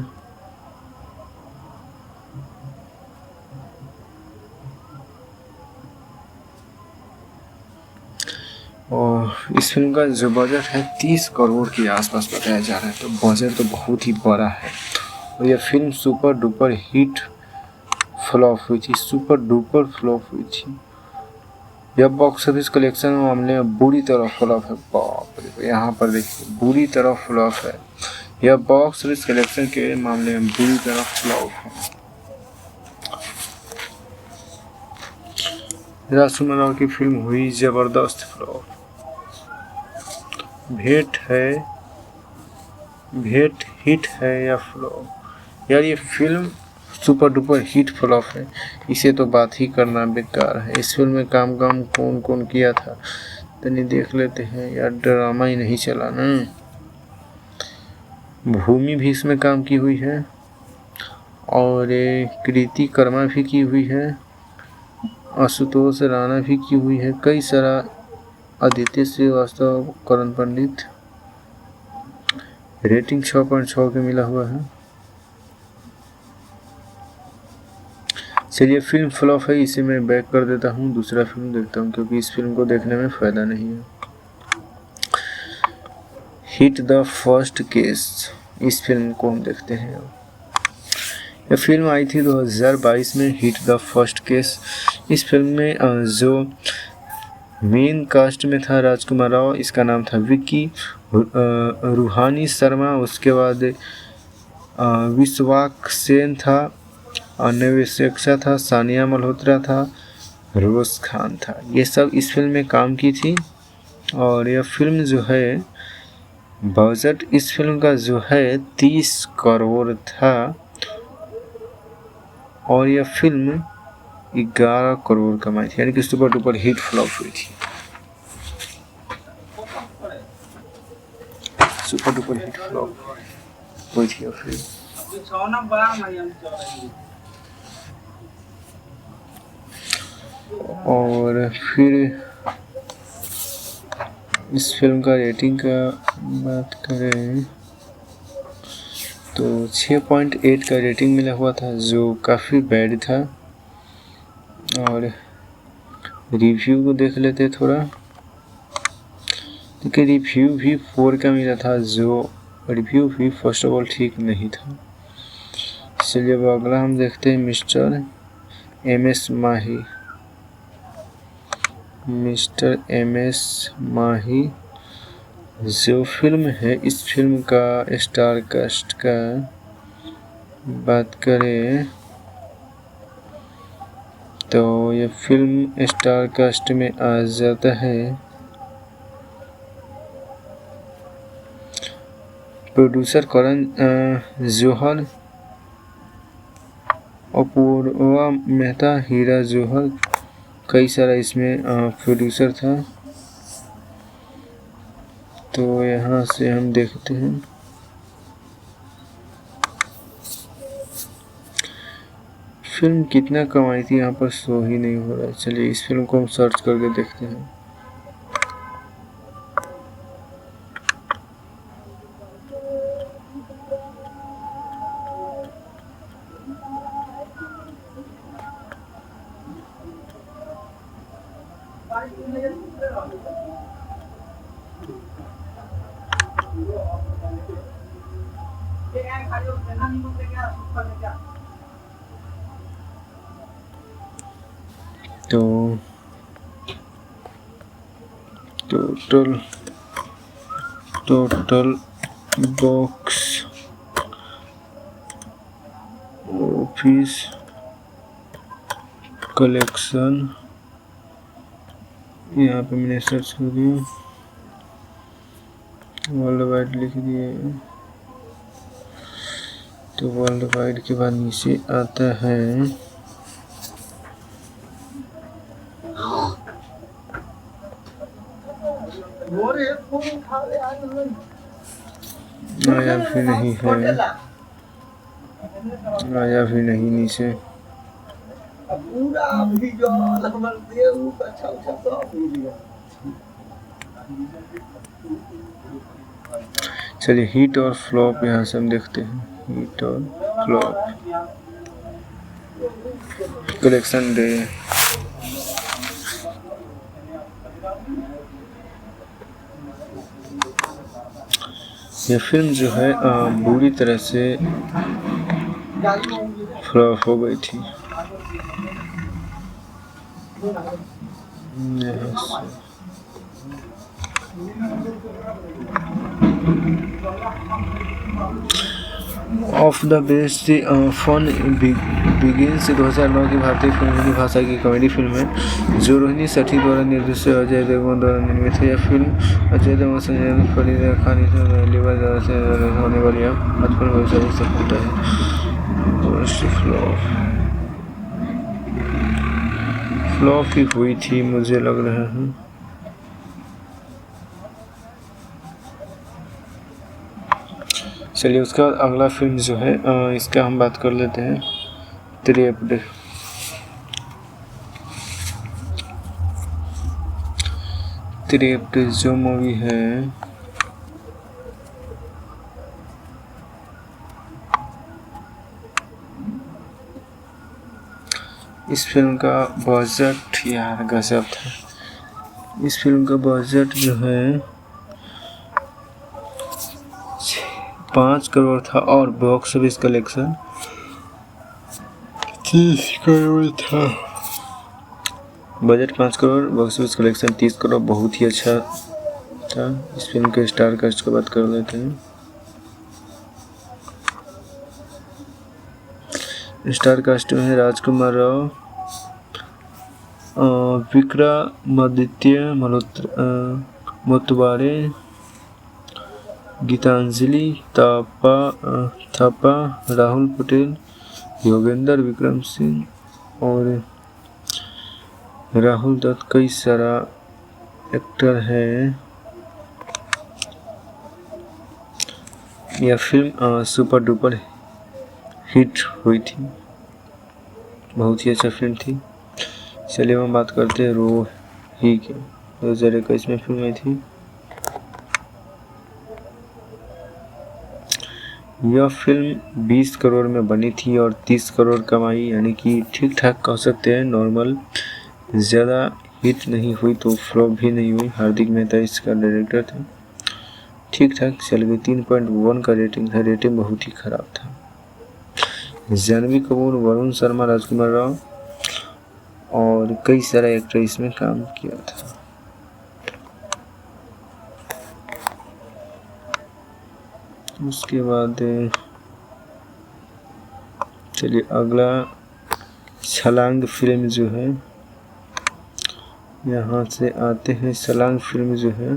और इस फिल्म का जो बजट है 30 करोड़ के आसपास बताया जा रहा है, तो बजट तो बहुत ही बड़ा है। और यह film super duper hit flop हुई थी, सुपर डुपर फ्लॉप हुई थी। यह बॉक्स ऑफिस कलेक्शन मामले में बुरी तरह फ्लॉप है। बाप रे, यहाँ पर देखिए बुरी तरह फ्लॉप है। यह बॉक्स ऑफिस कलेक्शन के मामले में बुरी तरह फ्लॉप है। राजकुमार राव की फिल्म हुई जबरदस्त फ्लॉप। भेंट हिट है या फ्लॉप? यार ये film super duper hit flop है, इसे तो बात ही करना बेकार है। इस फिल्म में काम कौन कौन किया था तो नहीं देख लेते हैं यार, ड्रामा ही नहीं चला ना। भूमि भी इसमें काम की हुई है और कृति कर्मा भी की हुई है, आशुतोष राणा भी की हुई है, कई सारा, आदित्य श्रीवास्तव, करण पंडित। रेटिंग 6.6 के मिला हुआ है। चलिए फिल्म फ्लॉप है, इसे मैं बैक कर देता हूँ, दूसरा फिल्म देखता हूँ क्योंकि इस फिल्म को देखने में फ़ायदा नहीं है। हिट द फर्स्ट केस, इस फिल्म को हम देखते हैं। यह फिल्म आई थी 2022 में, हिट द फर्स्ट केस। इस फिल्म में जो मेन कास्ट में था राजकुमार राव, इसका नाम था विक्की, रूहानी शर्मा, उसके बाद विश्वाक सेन था, नवेशेक्षा था, सानिया मल्होत्रा था, रोज खान था। ये सब इस फिल्म में काम की थी। और यह फिल्म जो है, बजट इस फिल्म का जो है 30 करोड़ था और यह फिल्म 11 करोड़ कमाई थी, यानी कि सुपर डुपर हिट फ्लॉप हुई थी। सुपर डुपर हिट फ्लॉप हुई थी यह फिल्म। और फिर इस फिल्म का रेटिंग का बात करें तो 6.8 का रेटिंग मिला हुआ था, जो काफ़ी बैड था। और रिव्यू को देख लेते थोड़ा, देखिए रिव्यू भी 4 का मिला था, जो रिव्यू भी फर्स्ट ऑफ ऑल ठीक नहीं था। चलिए अब अगला हम देखते हैं मिस्टर एम एस माही जो फिल्म है। इस फिल्म का स्टार कास्ट का बात करें तो ये फिल्म स्टार कास्ट में आ जाता है प्रोड्यूसर करण जौहर, अपूर्वा मेहता, हीरा जौहर, कई सारा इसमें प्रोड्यूसर था। तो यहाँ से हम देखते हैं फिल्म कितना कमाई थी, यहाँ पर शो ही नहीं हो रहा है। चलिए इस फिल्म को हम सर्च करके देखते हैं। तो टोटल बॉक्स ऑफिस कलेक्शन, यहाँ पे मैंने सर्च कर दिया, वर्ल्ड वाइड लिख दिए, तो वर्ल्ड वाइड के बाद नीचे आता है आया भी नहीं है, आया भी नहीं नीचे। चलिए हिट और फ्लॉप यहाँ से हम देखते हैं, हिट और फ्लॉप कलेक्शन डे। ये फिल्म जो है बुरी तरह से फ्लॉप हो गई थी। Of the best fun begins 2009 की भारतीय फिल्म हिंदी भाषा की कॉमेडी फिल्म है जो रोहिणी सेठी द्वारा निर्देशित अजय देवगन द्वारा निर्मित है। यह फिल्म अजय देवगन संजय फरीदा खान द्वारा से होने वाली है बचपन भविष्य सफलता है। फ्लॉप ही हुई थी मुझे लग रहा है। चलिए उसका अगला फिल्म जो है इसका हम बात कर लेते हैं, त्रिपुटी। त्रिपुटी जो मूवी है इस फिल्म का बजट यार गजब था। इस फिल्म का बजट जो है 5 करोड़ था और बॉक्स ऑफिस कलेक्शन 30 करोड़ था। Budget 5 crore, box office collection 30 crore, बहुत ही अच्छा था। इस फिल्म के स्टार कास्ट की बात कर लेते हैं। स्टार कास्ट में है राजकुमार राव, विक्रमादित्य मोतवारे, गीतांजलि थापा, राहुल पटेल, योगेंद्र विक्रम सिंह और राहुल दत्त, कई सारा एक्टर है। यह फिल्म सुपर डुपर हिट हुई थी, बहुत ही अच्छा फिल्म थी। चलिए हम बात करते हैं रोही की, 2021 में फिल्म आई थी। यह फिल्म 20 करोड़ में बनी थी और 30 करोड़ कमाई, यानी कि ठीक ठाक कह सकते हैं, नॉर्मल, ज़्यादा हिट नहीं हुई तो फ्लॉप भी नहीं हुई। हार्दिक मेहता इसका डायरेक्टर थे। ठीक ठाक चल गई, 3.1 का रेटिंग था, रेटिंग बहुत ही ख़राब था। जानवी कपूर, वरुण शर्मा, राजकुमार राव और कई सारे एक्टर इसमें काम किया था। उसके बाद चलिए अगला छलांग फिल्म जो है, यहाँ से आते हैं। छलांग फिल्म जो है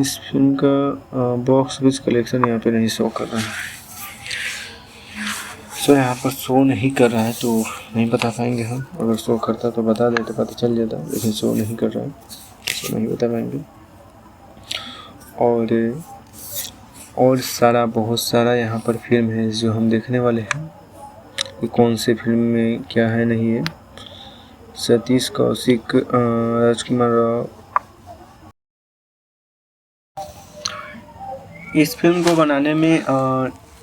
इस फिल्म का बॉक्स ऑफिस कलेक्शन यहाँ पे नहीं शो कर रहा है। सो यहाँ पर शो नहीं कर रहा है तो नहीं बता पाएंगे हम। अगर शो करता तो बता देते, पता चल जाता, लेकिन शो नहीं कर रहा है, शो नहीं बता पाएंगे। और सारा बहुत सारा यहाँ पर फिल्म है जो हम देखने वाले हैं कि कौन से फिल्म में क्या है नहीं है। सतीश कौशिक, राजकुमार राव। इस फिल्म को बनाने में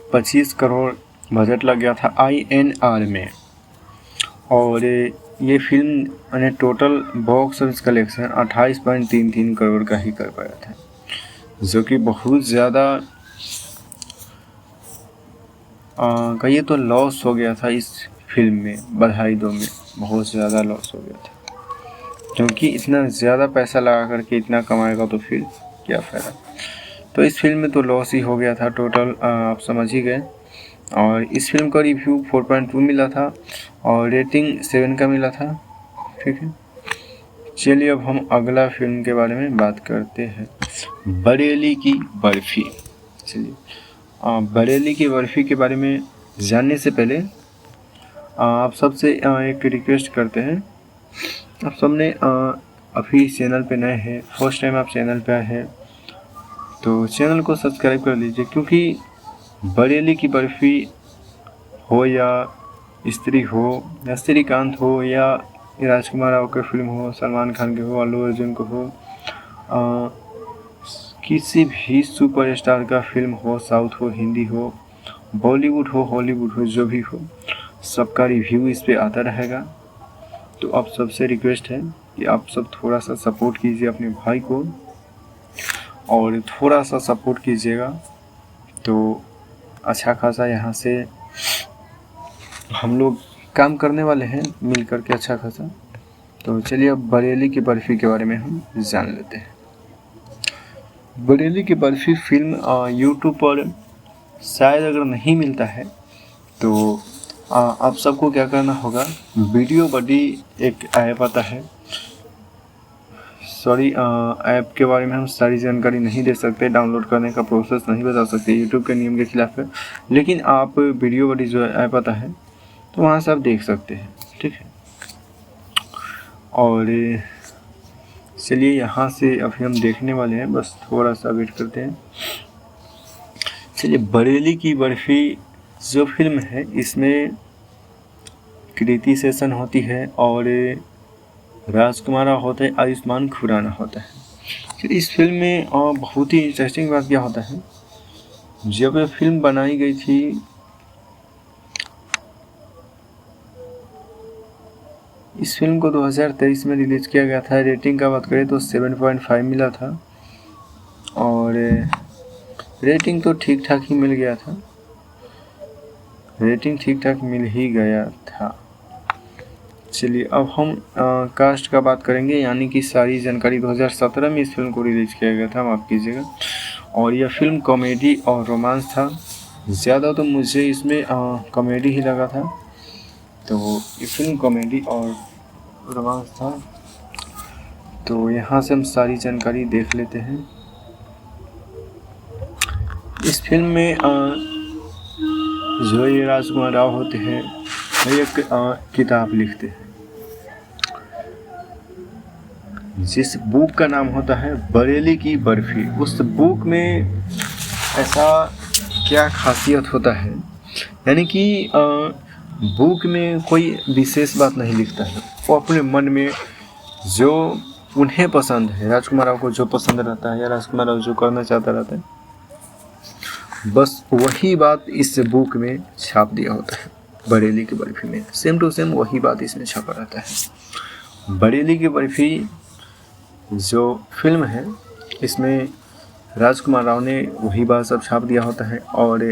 25 करोड़ बजट लग गया था INR में, और ये फिल्म ने total box office collection 28.33 crore का ही कर पाया था, जो कि बहुत ज़्यादा कहिए तो लॉस हो गया था इस फिल्म में। बधाई दो में बहुत ज़्यादा लॉस हो गया था, क्योंकि इतना ज़्यादा पैसा लगा करके इतना कमाएगा तो फिर क्या फ़ायदा। तो इस फिल्म में तो लॉस ही हो गया था टोटल, आप समझ ही गए। और इस फिल्म का रिव्यू 4.2 मिला था और रेटिंग 7 का मिला था। ठीक है, चलिए अब हम अगला फिल्म के बारे में बात करते हैं, बरेली की बर्फ़ी। चलिए बरेली की बर्फ़ी के बारे में जानने से पहले आप सबसे एक रिक्वेस्ट करते हैं आप सबने अभी इस चैनल पे नए हैं, फर्स्ट टाइम आप चैनल पे आए हैं तो चैनल को सब्सक्राइब कर लीजिए, क्योंकि बरेली की बर्फ़ी हो या स्त्री हो या श्रीकांत हो या राजकुमार राव की फिल्म हो, सलमान खान की हो, अल्लू अर्जुन को हो, किसी भी सुपरस्टार का फिल्म हो, साउथ हो, हिंदी हो, बॉलीवुड हो, हॉलीवुड हो, जो भी हो, सबका रिव्यू इस पे आता रहेगा। तो आप सबसे रिक्वेस्ट है कि आप सब थोड़ा सा सपोर्ट कीजिए अपने भाई को, और थोड़ा सा सपोर्ट कीजिएगा तो अच्छा खासा यहाँ से हम लोग काम करने वाले हैं मिल कर के अच्छा खासा। तो चलिए अब बरेली की बर्फ़ी के बारे में हम जान लेते हैं। बरेली की बर्फ़ी फिल्म यूट्यूब पर शायद अगर नहीं मिलता है तो आप सबको क्या करना होगा, वीडियो बडी एक ऐप आता है, सॉरी ऐप के बारे में हम सारी जानकारी नहीं दे सकते, डाउनलोड करने का प्रोसेस नहीं बता सकते, यूट्यूब के नियम के खिलाफ है। लेकिन आप वीडियो बडी जो ऐप आता है तो वहाँ से आप देख सकते हैं, ठीक है। और चलिए यहाँ से अभी हम देखने वाले हैं, बस थोड़ा सा वेट करते हैं। चलिए बरेली की बर्फ़ी जो फिल्म है इसमें कृति सेशन होती है और राजकुमार होता है, आयुष्मान खुराना होता है। फिर इस फिल्म में बहुत ही इंटरेस्टिंग बात क्या होता है, जब ये फिल्म बनाई गई थी इस फिल्म को 2023 में रिलीज़ किया गया था। रेटिंग का बात करें तो 7.5 मिला था और रेटिंग तो ठीक ठाक ही मिल गया था, रेटिंग ठीक ठाक मिल ही गया था। चलिए अब हम कास्ट का बात करेंगे, यानी कि सारी जानकारी 2017 में इस फिल्म को रिलीज़ किया गया था, माफ़ कीजिएगा। और यह फिल्म कॉमेडी और रोमांस था, ज़्यादा तो मुझे इसमें कॉमेडी ही लगा था, तो ये फिल्म कॉमेडी और रोमांस था। तो यहाँ से हम सारी जानकारी देख लेते हैं। इस फिल्म में जो ये राजकुमार राव होते हैं एक किताब लिखते हैं जिस बुक का नाम होता है बरेली की बर्फ़ी। उस बुक में ऐसा क्या खासियत होता है, यानी कि बुक में कोई विशेष बात नहीं लिखता है, वो अपने मन में जो उन्हें पसंद है, राजकुमार राव को जो पसंद रहता है या राजकुमार राव जो करना चाहता रहता है, बस वही बात इस बुक में छाप दिया होता है। बरेली की बर्फ़ी में सेम टू सेम वही बात इसमें छपा रहता है। बरेली की बर्फ़ी जो फिल्म है इसमें राजकुमार राव ने वही बात सब छाप दिया होता है। और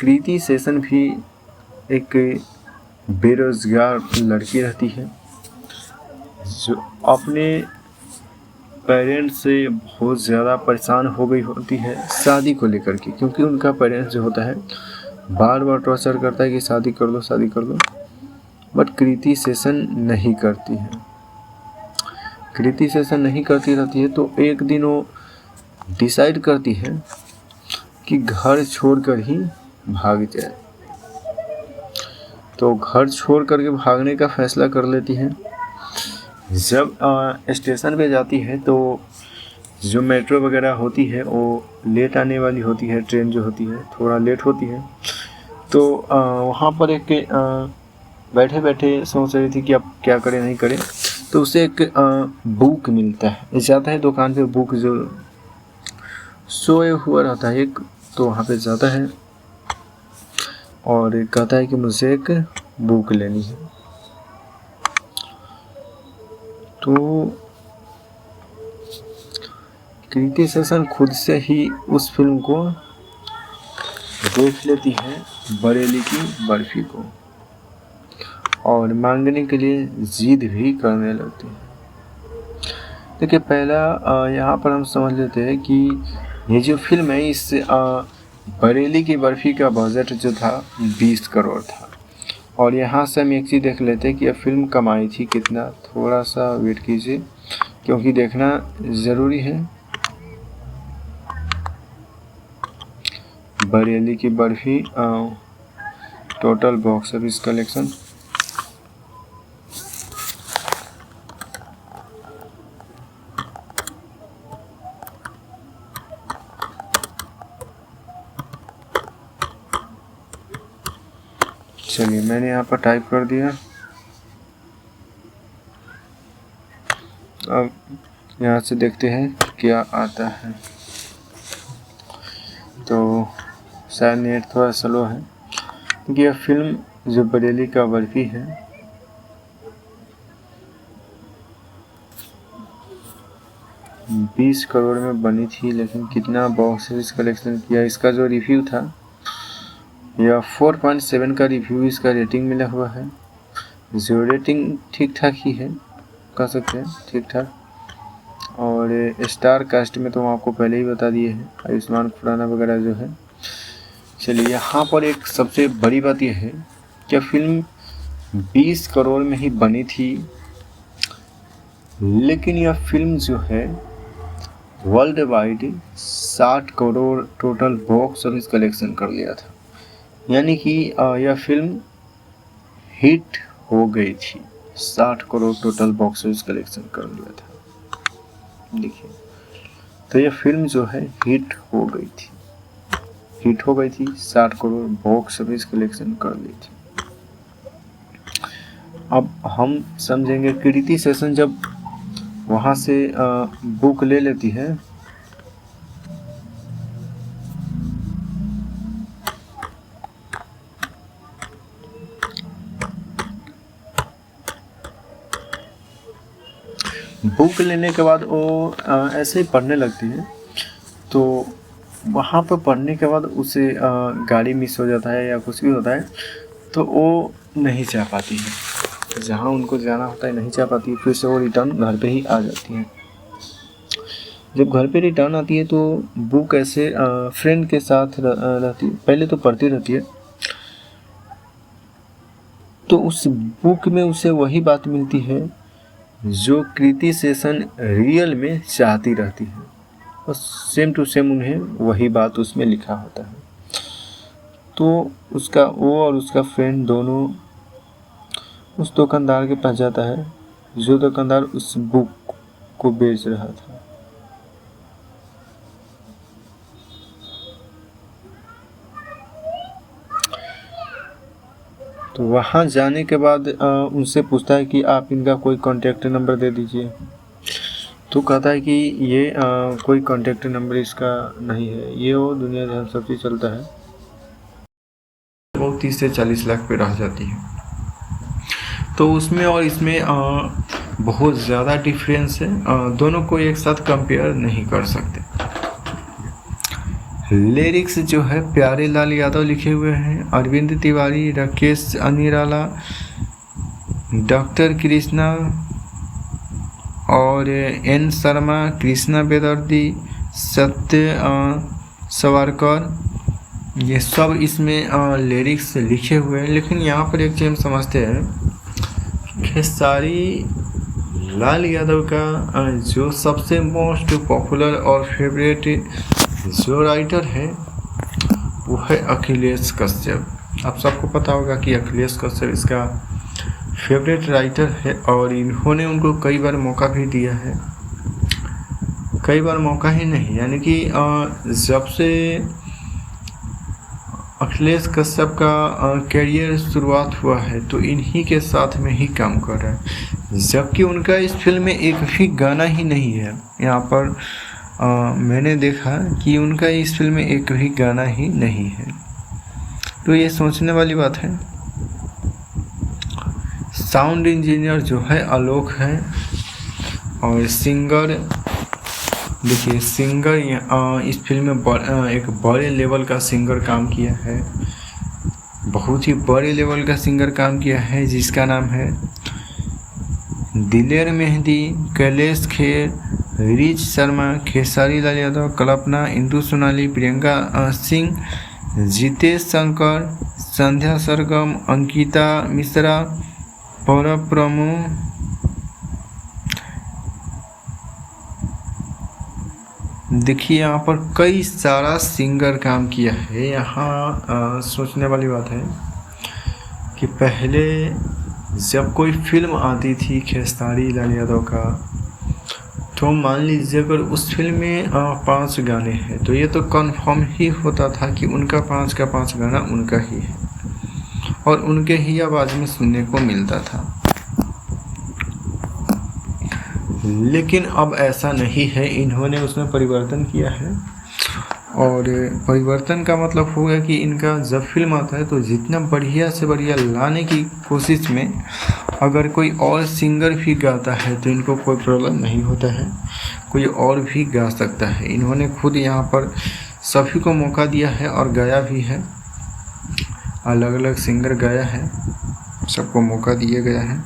कृति सेशन भी एक बेरोज़गार लड़की रहती है जो अपने पेरेंट्स से बहुत ज़्यादा परेशान हो गई होती है शादी को लेकर के, क्योंकि उनका पेरेंट्स जो होता है बार बार टॉर्चर करता है कि शादी कर दो शादी कर दो, बट कृति सेशन नहीं करती है। कृति सेशन नहीं करती रहती है तो एक दिन वो डिसाइड करती है कि घर छोड़कर ही भाग जाए। तो घर छोड़ करके भागने का फैसला कर लेती है। जब स्टेशन पे जाती है तो जो मेट्रो वगैरह होती है वो लेट आने वाली होती है, ट्रेन जो होती है थोड़ा लेट होती है। तो वहाँ पर एक बैठे बैठे सोच रही थी कि अब क्या करें नहीं करें, तो उसे एक बुक मिलता है, जाता है दुकान पे, बुक जो सोए हुआ रहता है एक, तो वहाँ पे जाता है और कहता है कि मुझे एक बुक लेनी है। तो कृति सेशन खुद से ही उस फिल्म को देख लेती है बरेली की बर्फ़ी को और मांगने के लिए जिद भी करने लगती है। देखिए पहला यहाँ पर हम समझ लेते हैं कि ये जो फिल्म है इस बरेली की बर्फ़ी का बजट जो था 20 करोड़ था। और यहाँ से हम एक चीज़ देख लेते हैं कि यह फिल्म कमाई थी कितना, थोड़ा सा वेट कीजिए क्योंकि देखना ज़रूरी है। बरेली की barfi total box office collection चलिए मैंने यहाँ पर टाइप कर दिया। अब यहाँ से देखते हैं क्या आता है। तो शायद नेट थोड़ा स्लो है क्योंकि यह फिल्म जो बरेली का बर्फी है 20 करोड़ में बनी थी, लेकिन कितना बॉक्स ऑफिस कलेक्शन किया, इसका जो रिव्यू था यह 4.7 का रिव्यू इसका रेटिंग मिला हुआ है। जो रेटिंग ठीक ठाक ही है, कह सकते हैं ठीक ठाक। और स्टार कास्ट में तो आपको पहले ही बता दिए हैं, आयुष्मान खुराना वगैरह जो है। चलिए यहाँ पर एक सबसे बड़ी बात यह है कि फिल्म 20 करोड़ में ही बनी थी, लेकिन यह फिल्म जो है world wide 60 crore total box office collection कर लिया था। यानी कि यह फिल्म हिट हो गई थी, 60 crore total box office collection कर लिया था। देखिए, तो यह फिल्म जो है हिट हो गई थी, 60 करोड़ बॉक्स ऑफिस कलेक्शन कर ली थी। अब हम समझेंगे कृति सेशन जब वहाँ से बुक ले लेती है बुक लेने के बाद वो ऐसे ही पढ़ने लगती है। तो वहाँ पर पढ़ने के बाद उसे गाड़ी मिस हो जाता है या कुछ भी होता है, तो वो नहीं जा पाती है, जहाँ उनको जाना होता है नहीं जा पाती। फिर से वो रिटर्न घर पे ही आ जाती है। जब घर पे रिटर्न आती है तो बुक ऐसे फ्रेंड के साथ रहती है, पहले तो पढ़ती रहती है। तो उस बुक में उसे वही बात मिलती है जो कृति सेशन रियल में चाहती रहती है, और सेम टू सेम उन्हें वही बात उसमें लिखा होता है। तो वो और उसका फ्रेंड दोनों उस दुकानदार के पास जाता है जो दुकानदार उस बुक को बेच रहा था। तो वहाँ जाने के बाद उनसे पूछता है कि आप इनका कोई कॉन्टैक्ट नंबर दे दीजिए। तो कहता है कि ये कोई कॉन्टैक्ट नंबर इसका नहीं है, ये वो दुनिया जहाँ सब चीज़ चलता है। वो 30 से 40 लाख पे रह जाती है। तो उसमें और इसमें बहुत ज़्यादा डिफरेंस है, दोनों को एक साथ कंपेयर नहीं कर सकते। लिरिक्स जो है प्यारे लाल यादव लिखे हुए हैं, अरविंद तिवारी, राकेश अनिराला, डॉक्टर कृष्णा और एन शर्मा, कृष्णा बेदर्दी, सत्य सवारकर, ये सब इसमें लिरिक्स लिखे हुए हैं। लेकिन यहाँ पर एक चीज़ हम समझते हैं, खेसारी लाल यादव का जो सबसे मोस्ट पॉपुलर और फेवरेट जो राइटर है वो है अखिलेश कश्यप। आप सबको पता होगा कि अखिलेश कश्यप इसका फेवरेट राइटर है, और इन्होंने उनको कई बार मौका भी दिया है, कई बार मौका ही नहीं, यानी कि जब से अखिलेश कश्यप का करियर शुरुआत हुआ है तो इन्हीं के साथ में ही काम कर रहा है। जबकि उनका इस फिल्म में एक भी गाना ही नहीं है। यहाँ पर मैंने देखा कि उनका इस फिल्म में एक भी गाना ही नहीं है, तो ये सोचने वाली बात है। साउंड इंजीनियर जो है आलोक है, और सिंगर देखिए, सिंगर इस फिल्म में एक बड़े लेवल का सिंगर काम किया है, बहुत ही बड़े लेवल का सिंगर काम किया है, जिसका नाम है दिलेर मेहंदी, कैलेश खेर, रिच शर्मा, खेसारी लाल यादव, कल्पना, इंदु सोनाली, प्रियंका सिंह, जितेश शंकर, संध्या सरगम, अंकिता मिश्रा, पौरव प्रमु, देखिए यहाँ पर कई सारा सिंगर काम किया है। यहाँ सोचने वाली बात है कि पहले जब कोई फिल्म आती थी खेसारी लाल यादव का, तो मान लीजिए अगर उस फिल्म में 5 गाने हैं तो ये तो कंफर्म ही होता था कि उनका 5 का 5 गाना उनका ही है। और उनके ही आवाज़ में सुनने को मिलता था। लेकिन अब ऐसा नहीं है, इन्होंने उसमें परिवर्तन किया है। और परिवर्तन का मतलब होगा कि इनका जब फिल्म आता है तो जितना बढ़िया से बढ़िया लाने की कोशिश में अगर कोई और सिंगर भी गाता है तो इनको कोई प्रॉब्लम नहीं होता है, कोई और भी गा सकता है। इन्होंने खुद यहाँ पर सभी को मौका दिया है और गाया भी है, अलग अलग सिंगर गाया है, सबको मौका दिया गया है,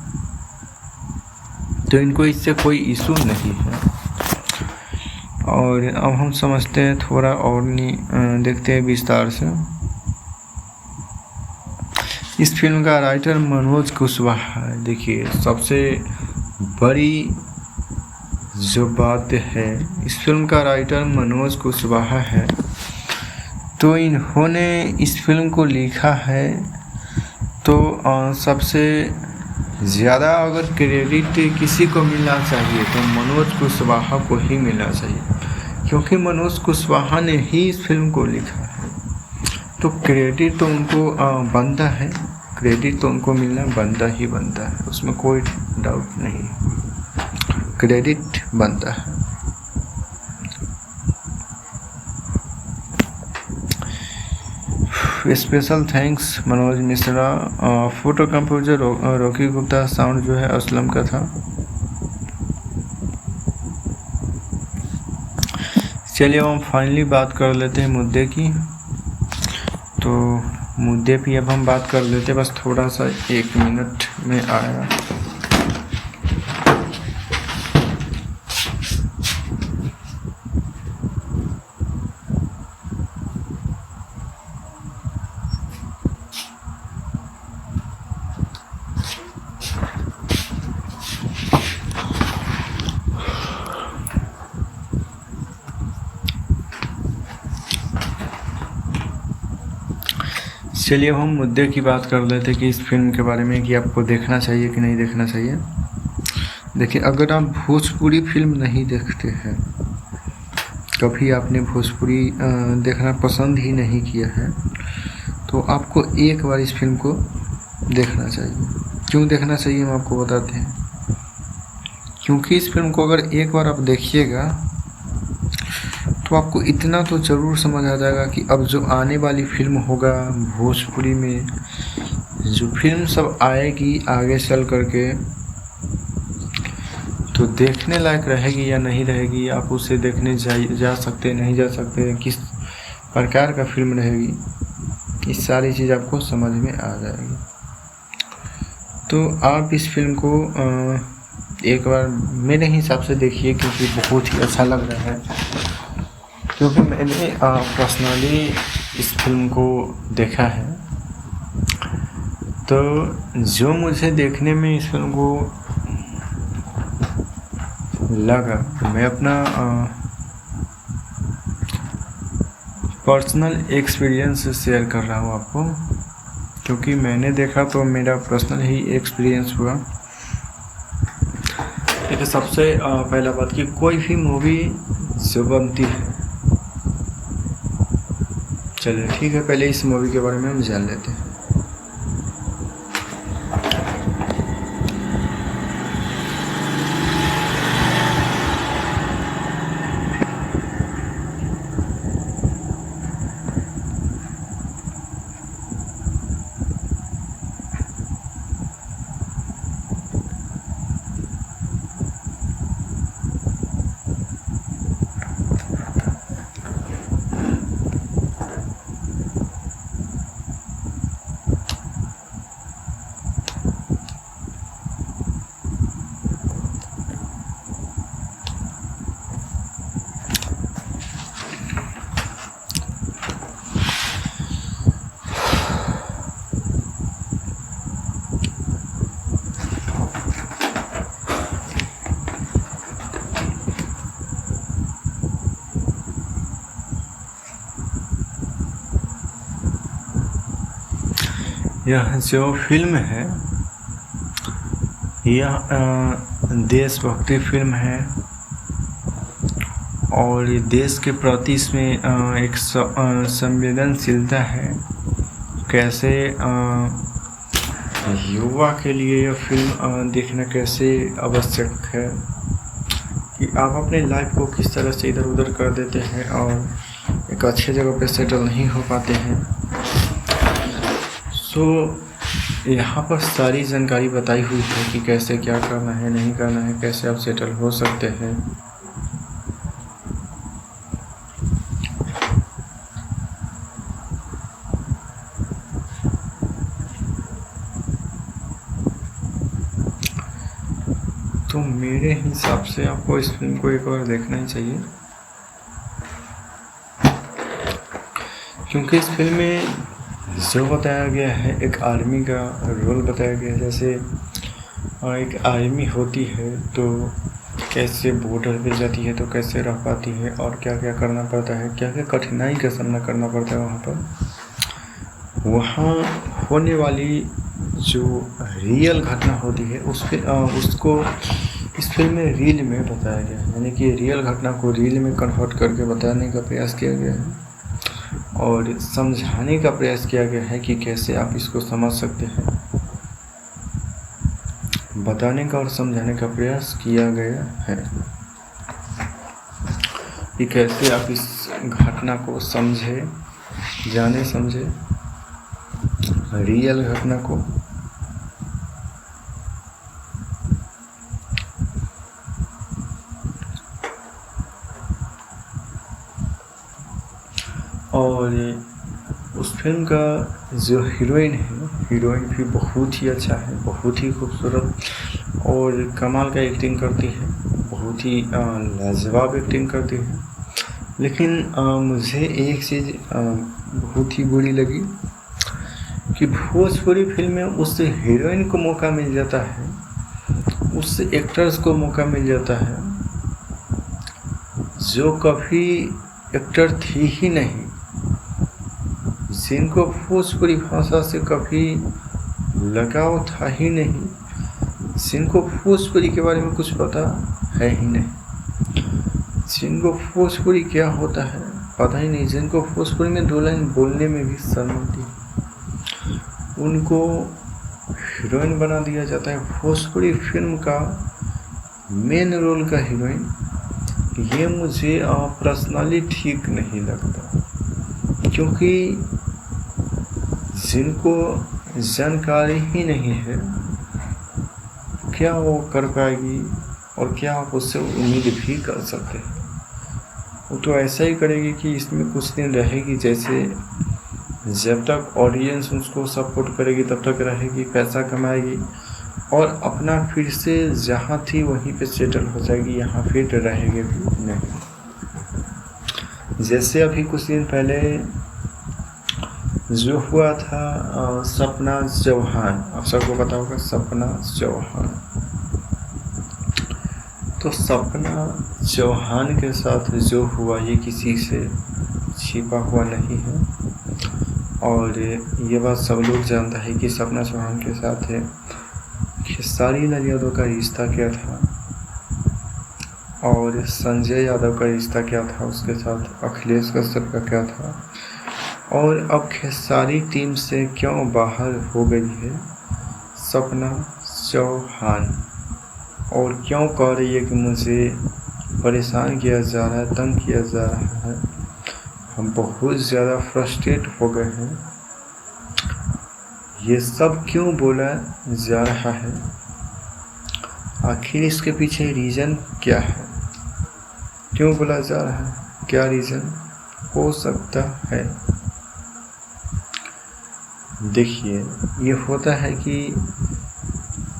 तो इनको इससे कोई इशू नहीं है। और अब हम समझते हैं थोड़ा और देखते हैं विस्तार से। इस फिल्म का राइटर मनोज कुशवाहा है। देखिए, सबसे बड़ी जो बात है, इस फिल्म का राइटर मनोज कुशवाहा है। तो इन्होंने इस फिल्म को लिखा है, तो सबसे ज़्यादा अगर क्रेडिट किसी को मिलना चाहिए तो मनोज कुशवाहा को ही मिलना चाहिए, क्योंकि मनोज कुशवाहा ने ही इस फिल्म को लिखा है। तो क्रेडिट तो उनको बनता है, क्रेडिट तो उनको मिलना बनता ही बनता है, उसमें कोई डाउट नहीं, क्रेडिट बनता है। Special thanks Manoj Mishra. Photo composer Rocky Gupta. Sound जो है असलम का था। चलिए हम फाइनली बात कर लेते हैं मुद्दे की। तो मुद्दे पे अब हम बात कर लेते हैं, बस थोड़ा सा 1 मिनट में आएगा। चलिए अब हम मुद्दे की बात कर लेते हैं कि इस फिल्म के बारे में कि आपको देखना चाहिए कि नहीं देखना चाहिए। देखिए, अगर आप भोजपुरी फिल्म नहीं देखते हैं, कभी आपने भोजपुरी देखना पसंद ही नहीं किया है, तो आपको एक बार इस फिल्म को देखना चाहिए। क्यों देखना चाहिए हम आपको बताते हैं। क्योंकि इस फिल्म को अगर एक बार आप देखिएगा तो आपको इतना तो ज़रूर समझ आ जाएगा कि अब जो आने वाली फिल्म होगा भोजपुरी में, जो फिल्म सब आएगी आगे चल करके, तो देखने लायक रहेगी या नहीं रहेगी, आप उसे देखने जा सकते नहीं जा सकते, किस प्रकार का फिल्म रहेगी, ये सारी चीज़ आपको समझ में आ जाएगी। तो आप इस फिल्म को एक बार मेरे हिसाब से देखिए, क्योंकि बहुत ही अच्छा लग रहा है। क्योंकि मैंने पर्सनली इस फिल्म को देखा है, तो जो मुझे देखने में इस फिल्म को लगा, मैं अपना पर्सनल एक्सपीरियंस शेयर कर रहा हूँ आपको, क्योंकि मैंने देखा तो मेरा पर्सनल ही एक्सपीरियंस हुआ। देखिए, सबसे पहला बात कि कोई भी मूवी जो बनती है, चलिए ठीक है, पहले इस मूवी के बारे में हम जान लेते हैं। यह जो फिल्म है, यह देशभक्ति फिल्म है और ये देश के प्रति इसमें एक संवेदनशीलता है। कैसे युवा के लिए यह फ़िल्म देखना कैसे आवश्यक है कि आप अपने लाइफ को किस तरह से इधर-उधर कर देते हैं और एक अच्छे जगह पे सेटल नहीं हो पाते हैं। सो यहाँ पर सारी जानकारी बताई हुई है कि कैसे क्या करना है, नहीं करना है, कैसे आप सेटल हो सकते हैं। तो मेरे हिसाब से आपको इस फिल्म को एक बार देखना ही चाहिए, क्योंकि इस फिल्म में जो बताया गया है एक आर्मी का रोल बताया गया है। जैसे एक आर्मी होती है तो कैसे बॉर्डर पे जाती है तो कैसे रह पाती है और क्या क्या करना पड़ता है, क्या क्या कठिनाई का सामना करना पड़ता है वहाँ होने वाली जो रियल घटना होती है उसको इस फिल्म में रील में बताया गया है। यानी कि रियल घटना को रील में कन्वर्ट करके बताने का प्रयास किया गया है और समझाने का प्रयास किया गया है कि कैसे आप इसको समझ सकते हैं। बताने का और समझाने का प्रयास किया गया है कि कैसे आप इस घटना को समझे, जाने समझे, रियल घटना को। और उस फिल्म का जो हीरोइन है, हीरोइन भी बहुत ही अच्छा है, बहुत ही खूबसूरत और कमाल का एक्टिंग करती है, बहुत ही लाजवाब एक्टिंग करती है। लेकिन मुझे एक चीज़ बहुत ही बुरी लगी कि भोजपुरी फिल्म में उस हीरोइन को मौका मिल जाता है, उस एक्टर्स को मौका मिल जाता है जो कभी एक्टर थी ही नहीं, जिनको भोजपुरी भाषा से कभी लगाव था ही नहीं, जिनको भोजपुरी के बारे में कुछ पता है ही नहीं, जिनको भोजपुरी क्या होता है पता ही नहीं, जिनको भोजपुरी में 2 लाइन बोलने में भी शर्म आती है, उनको हीरोइन बना दिया जाता है भोजपुरी फिल्म का मेन रोल का हीरोइन। ये मुझे पर्सनली ठीक नहीं लगता, क्योंकि जिनको जानकारी ही नहीं है क्या वो कर पाएगी और क्या आप उससे उम्मीद भी कर सकते हैं। वो तो ऐसा ही करेगी कि इसमें कुछ दिन रहेगी, जैसे जब तक ऑडियंस उसको सपोर्ट करेगी तब तक रहेगी, पैसा कमाएगी और अपना फिर से जहाँ थी वहीं पे सेटल हो जाएगी, यहाँ फिर रहेगी भी नहीं। जैसे अभी कुछ दिन पहले जो हुआ था सपना चौहान, आप सबको पता होगा सपना चौहान। तो सपना चौहान के साथ जो हुआ ये किसी से छिपा हुआ नहीं है और ये बात सब लोग जानता है कि सपना चौहान के साथ खेसारी लाल यादव का रिश्ता क्या था और संजय यादव का रिश्ता क्या था, उसके साथ अखिलेश कश्यप का क्या था और अब खेसारी टीम से क्यों बाहर हो गई है सपना चौहान और क्यों कह रही है कि मुझे परेशान किया जा रहा है, तंग किया जा रहा है, हम बहुत ज़्यादा फ्रस्ट्रेट हो गए हैं। ये सब क्यों बोला जा रहा है, आखिर इसके पीछे रीज़न क्या है, क्यों बोला जा रहा है, क्या रीज़न हो सकता है। देखिए ये होता है कि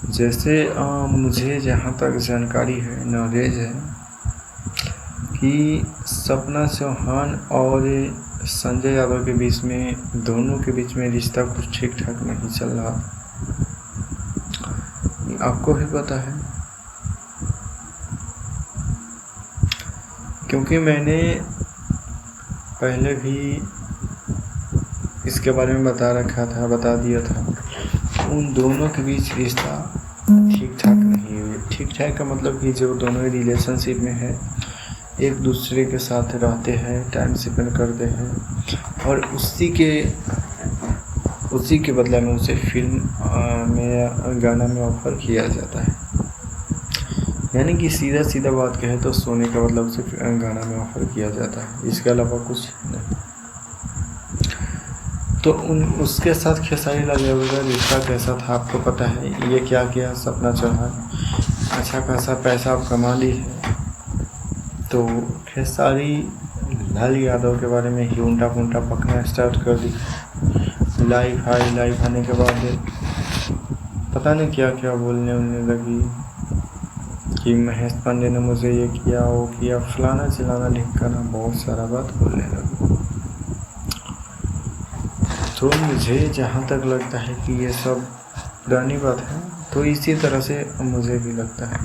जैसे मुझे जहाँ तक जानकारी है, नॉलेज है कि सपना चौहान और संजय यादव के बीच में, दोनों के बीच में रिश्ता कुछ ठीक ठाक नहीं चल रहा, आपको भी पता है, क्योंकि मैंने पहले भी इसके बारे में बता दिया था। उन दोनों के बीच रिश्ता ठीक ठाक नहीं है। ठीक ठाक का मतलब कि जो दोनों ही रिलेशनशिप में है, एक दूसरे के साथ रहते हैं, टाइम स्पेंड करते हैं और उसी के बदले में उसे फिल्म में गाना में ऑफर किया जाता है। यानी कि सीधा सीधा बात कहें तो सोने का मतलब उसे गाना में ऑफर किया जाता है, इसके अलावा कुछ नहीं। तो उसके साथ खेसारी लाल यादव का रिश्ता कैसा था आपको पता है। ये क्या किया, सपना चढ़ा, अच्छा खासा पैसा आप कमा ली है। तो खेसारी लाल यादव के बारे में ही उल्टा पुल्टा पकना स्टार्ट कर दी। लाइफ आने के बाद पता नहीं क्या क्या बोलने लगी कि महेश पांडे ने मुझे ये किया वो किया, फलाना चिलाना लिख कर बहुत सारा बात बोलने लगी। तो मुझे जहाँ तक लगता है कि ये सब पुरानी बात है, तो इसी तरह से मुझे भी लगता है।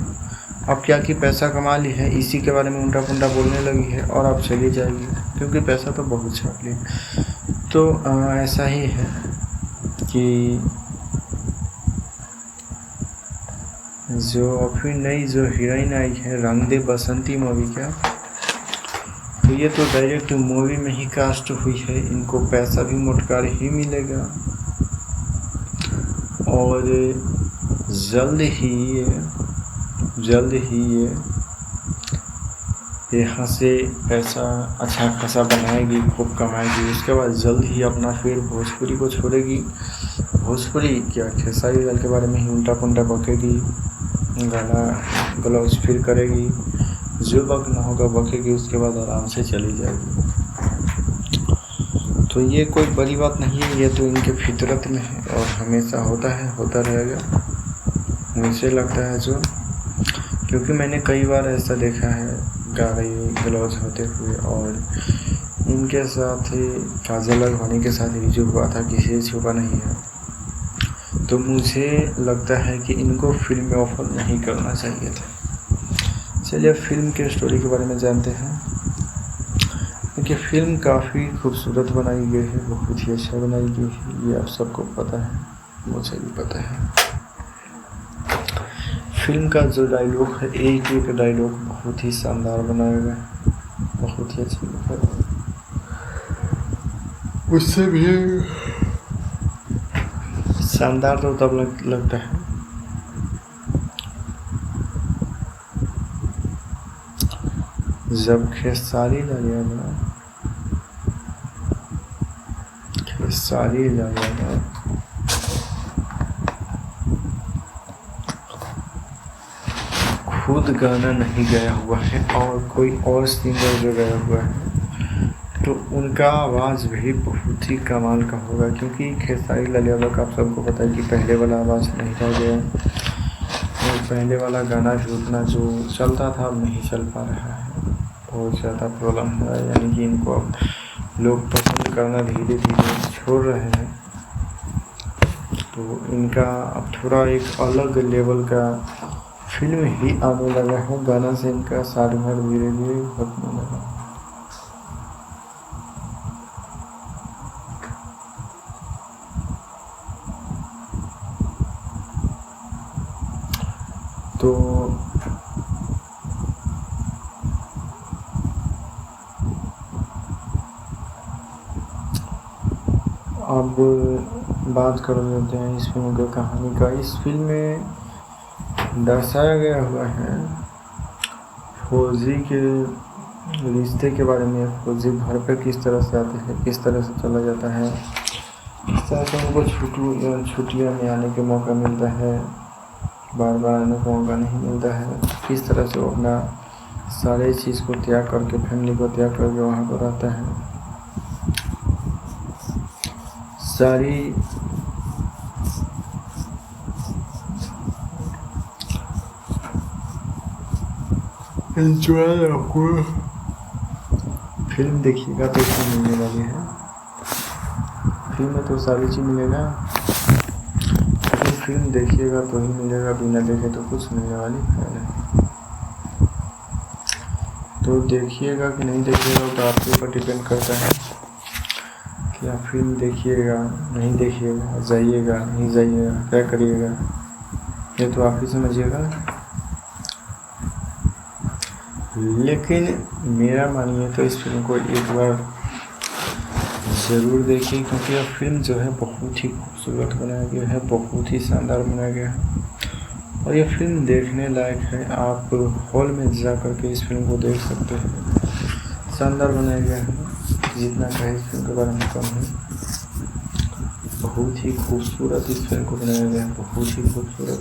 अब क्या कि पैसा कमा ली है, इसी के बारे में उल्टा पुल्टा बोलने लगी है और अब चली जाएगी, क्योंकि पैसा तो बहुत छाप ली। तो ऐसा ही है कि जो अभी नई जो हीरोइन आई है रंग दे बसंती मूवी का, तो ये तो डायरेक्ट मूवी में ही कास्ट हुई है। इनको पैसा भी मोटकार ही मिलेगा और जल्द ही ये यहाँ से पैसा अच्छा खासा बनाएगी, खूब कमाएगी। उसके बाद जल्द ही अपना फिर भोजपुरी को छोड़ेगी। भोजपुरी क्या, खेसारी लाल के बारे में ही उल्टा पुल्टा बकेगी, गाना ग्लव्स फिर करेगी, जो वक्त ना होगा बकेगी, उसके बाद आराम से चली जाएगी। तो ये कोई बड़ी बात नहीं है, ये तो इनके फितरत में है और हमेशा होता है, होता रहेगा, मुझे लगता है जो, क्योंकि मैंने कई बार ऐसा देखा है गा रही ग्लव्स होते हुए और इनके साथ ही काजल अडवाणी के साथ ही जो हुआ था किसी से छुपा नहीं है। तो मुझे लगता है कि इनको फिल्म में ऑफर नहीं करना चाहिए था। चलिए फिल्म के स्टोरी के बारे में जानते हैं। क्योंकि फिल्म काफ़ी खूबसूरत बनाई गई है, बहुत ही अच्छा बनाई गई है, ये आप सबको पता है, मुझे भी पता है। फिल्म का जो डायलॉग है, एक एक डायलॉग बहुत ही शानदार बनाया गया है, बहुत ही अच्छा लिखा है। उससे भी शानदार तो तब लगता है जब खेसारी लाल यादव खुद गाना नहीं गाया हुआ है और कोई और सिंगर जो गाया हुआ है, तो उनका आवाज़ भी बहुत ही कमाल का होगा। क्योंकि खेसारी लाल यादव का आप सबको पता है कि पहले वाला आवाज़ नहीं रह गया और पहले वाला गाना भी उतना जो चलता था अब नहीं चल पा रहा है, बहुत ज़्यादा प्रॉब्लम है। यानी कि इनको अब लोग पसंद करना धीरे धीरे छोड़ रहे हैं। तो इनका अब थोड़ा एक अलग लेवल का फिल्म ही आने लगा है, गाना से इनका साधना धीरे धीरे घटने लगा। तो अब बात कर लेते हैं इस फिल्म की कहानी का। इस फिल्म में दर्शाया गया हुआ है फौजी के रिश्ते के बारे में। फौजी घर पे किस तरह से आते हैं, किस तरह से चला जाता है, किस तरह से उनको छुट्टियों में आने के मौका मिलता है, बार बार आने का मौका नहीं मिलता है, किस तरह से वो अपना सारे चीज़ को त्याग करके, फैमिली को त्याग करके वहाँ पर रहता है। सारी एंजॉय आपको फिल्म देखिएगा तो इसमें मिलने वाली है। फिल्म में तो सारी चीज़ मिलेगा, लेकिन फिल्म देखिएगा तो ही मिलेगा, बिना देखे तो कुछ मिलने वाली है नहीं। तो देखिएगा कि नहीं देखिएगा तो आपके ऊपर डिपेंड करता है कि आप फिल्म देखिएगा नहीं देखिएगा, जाइएगा नहीं जाइएगा, क्या करिएगा, ये तो आप ही समझिएगा। लेकिन मेरा मानिए तो इस फिल्म को एक बार ज़रूर देखिए, क्योंकि यह फ़िल्म जो है बहुत ही खूबसूरत बनाया गया है, बहुत ही शानदार बनाया गया है और यह फ़िल्म देखने लायक है। आप हॉल में जा कर के इस फ़िल्म को देख सकते हैं। शानदार बनाया गया है, जितना कहे इस फ़िल्म के बारे में कम है। बहुत ही खूबसूरत इस फ़िल्म को बनाया गया है, बहुत ही खूबसूरत।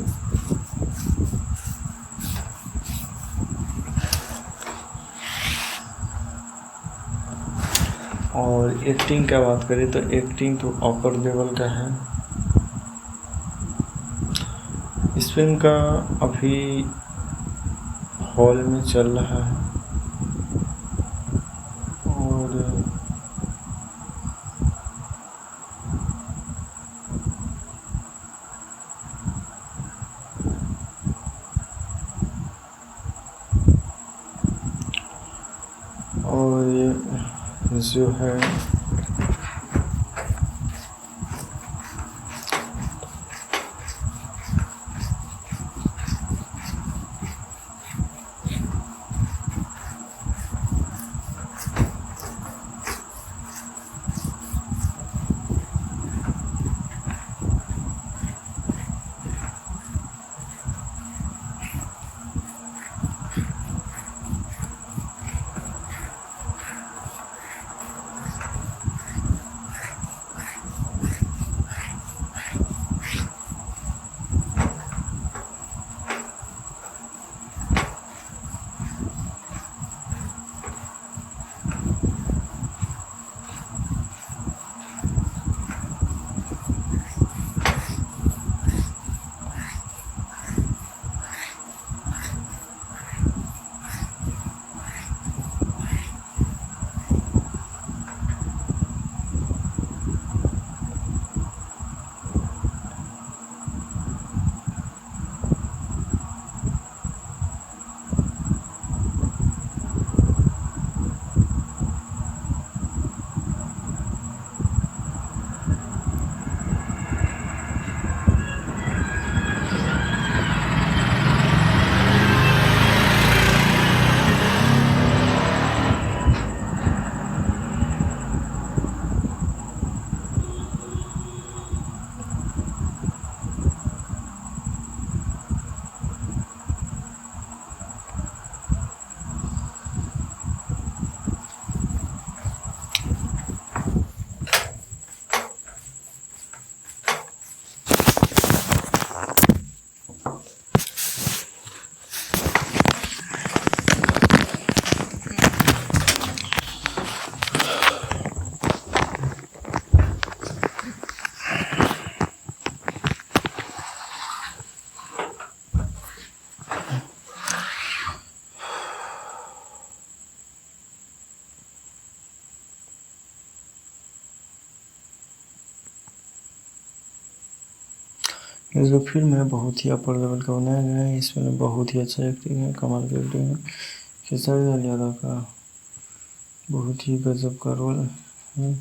और एक्टिंग का बात करें तो एक्टिंग तो अपर लेवल का है। इस फिल्म का अभी हॉल में चल रहा है और ये जो है ये जो फ़िल्म है बहुत ही अपर लेवल का बनाया गया है। इसमें बहुत ही अच्छा एक्टिंग है, कमाल की एक्टिंग है। खेसारी लाल यादव का बहुत ही गजब का रोल है।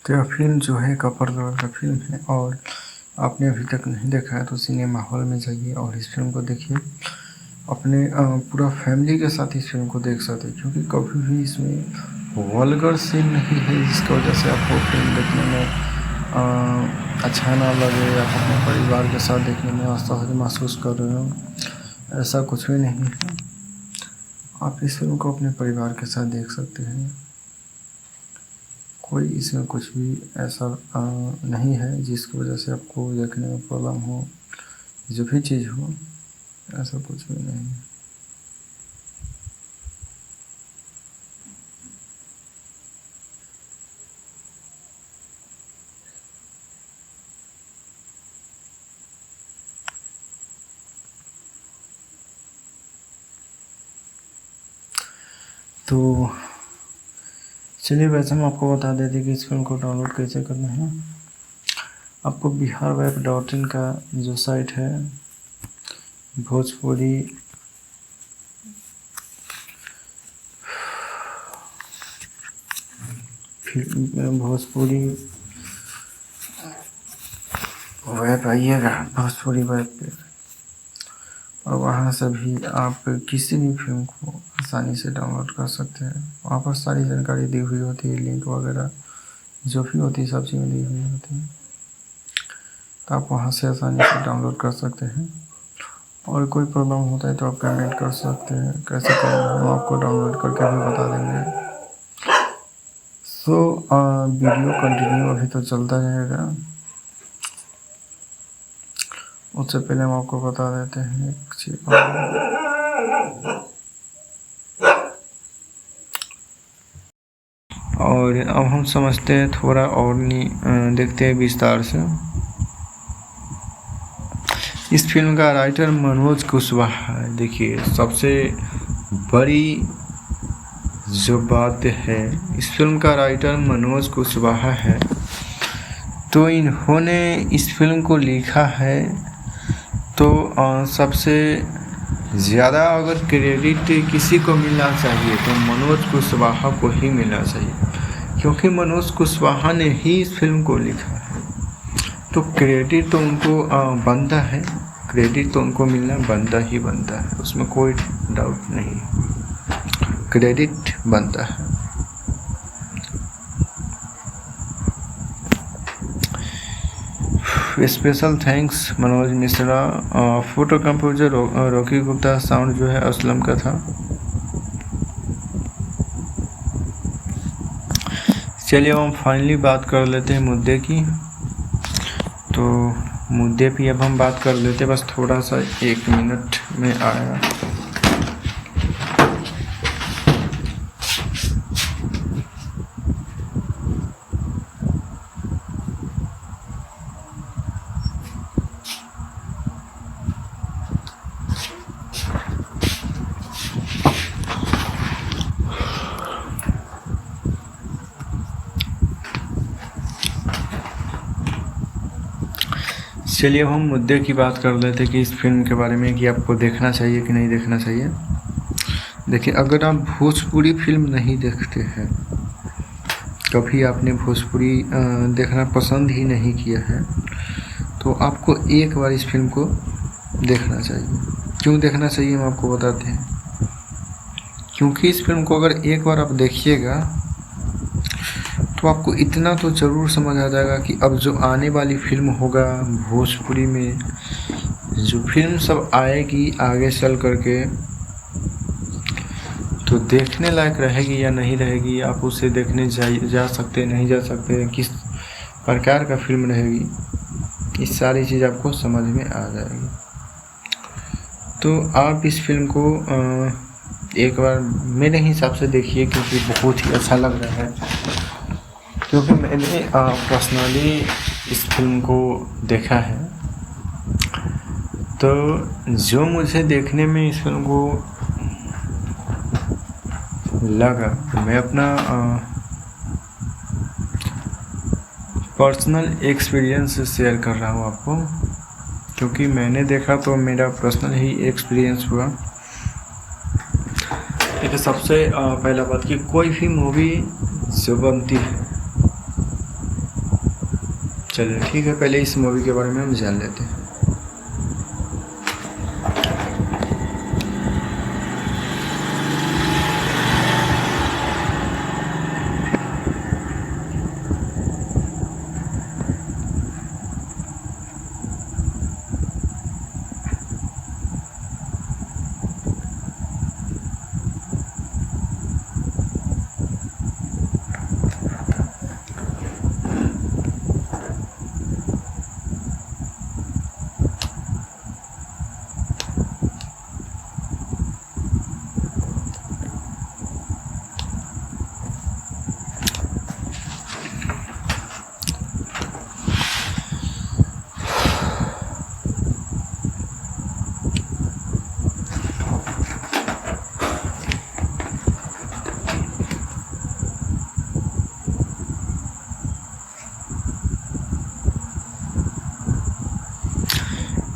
तो यह फिल्म जो है कपड़ दौड़ का फिल्म है, और आपने अभी तक नहीं देखा है तो सिनेमा हॉल में जाइए और इस फिल्म को देखिए। अपने पूरा फैमिली के साथ इस फिल्म को देख सकते हैं, क्योंकि कभी भी इसमें वल्गर सीन नहीं है जिसकी वजह से आपको फिल्म देखने में अच्छा ना लगे, या अपने परिवार के साथ देखने में असहज महसूस कर रहे हो, ऐसा कुछ भी नहीं है। आप इस फिल्म को अपने परिवार के साथ देख सकते हैं। कोई इसमें कुछ भी ऐसा नहीं है जिसकी वजह से आपको देखने में प्रॉब्लम हो, जो भी चीज़ हो, ऐसा कुछ भी नहीं है। तो चलिए, वैसे हम आपको बता देते कि इस फिल्म को डाउनलोड कैसे करना है। आपको biharweb.in का जो साइट है, भोजपुरी वेब आइएगा, भोजपुरी वेब पे, और वहाँ से भी आप किसी भी फिल्म को आसानी से डाउनलोड कर सकते हैं। वहाँ पर सारी जानकारी दी हुई होती है, लिंक वगैरह जो भी होती है सब चीज़ दी हुई होती है, तो आप वहाँ से आसानी से डाउनलोड कर सकते हैं। और कोई प्रॉब्लम होता है तो आप पेमेंट कर सकते हैं, कैसे करना है हम आपको डाउनलोड करके भी बता देंगे। वीडियो कंटिन्यू अभी तो चलता रहेगा, उससे पहले हम आपको बता देते हैं एक चीज़। और अब हम समझते हैं थोड़ा और देखते हैं विस्तार से। इस फिल्म का राइटर मनोज कुशवाहा है। देखिए, सबसे बड़ी जो बात है, इस फिल्म का राइटर मनोज कुशवाहा है। तो इन्होंने इस फिल्म को लिखा है, तो सबसे ज़्यादा अगर क्रेडिट किसी को मिलना चाहिए तो मनोज कुशवाहा को ही मिलना चाहिए, क्योंकि मनोज कुशवाहा ने ही इस फिल्म को लिखा है। तो क्रेडिट तो उनको बनता है, क्रेडिट तो उनको मिलना बनता ही बनता है, उसमें कोई डाउट नहीं, क्रेडिट बनता है। Special thanks Manoj Mishra, photo composer Rocky Gupta, sound जो है असलम का था। चलिए हम फाइनली बात कर लेते हैं मुद्दे की। तो मुद्दे पे अब हम बात कर लेते हैं, बस थोड़ा सा 1 मिनट में आया। चलिए अब हम मुद्दे की बात कर लेते हैं कि इस फिल्म के बारे में, कि आपको देखना चाहिए कि नहीं देखना चाहिए। देखिए, अगर आप भोजपुरी फिल्म नहीं देखते हैं, कभी आपने भोजपुरी देखना पसंद ही नहीं किया है, तो आपको एक बार इस फिल्म को देखना चाहिए। क्यों देखना चाहिए हम आपको बताते हैं। क्योंकि इस फिल्म को अगर एक बार आप देखिएगा तो आपको इतना तो ज़रूर समझ आ जाएगा कि अब जो आने वाली फिल्म होगा भोजपुरी में, जो फिल्म सब आएगी आगे चल करके, तो देखने लायक रहेगी या नहीं रहेगी, आप उसे देखने जा सकते नहीं जा सकते, किस प्रकार का फिल्म रहेगी, ये सारी चीज़ आपको समझ में आ जाएगी। तो आप इस फिल्म को एक बार मेरे हिसाब से देखिए, क्योंकि बहुत ही अच्छा लग रहा है। क्योंकि मैंने पर्सनली इस फिल्म को देखा है, तो जो मुझे देखने में इस फिल्म को लगा, मैं अपना पर्सनल एक्सपीरियंस शेयर कर रहा हूँ आपको, क्योंकि मैंने देखा तो मेरा पर्सनल ही एक्सपीरियंस हुआ। देखिए, सबसे पहला बात कि कोई भी मूवी जो बनती है चलिए ठीक है, पहले इस मूवी के बारे में हम जान लेते हैं।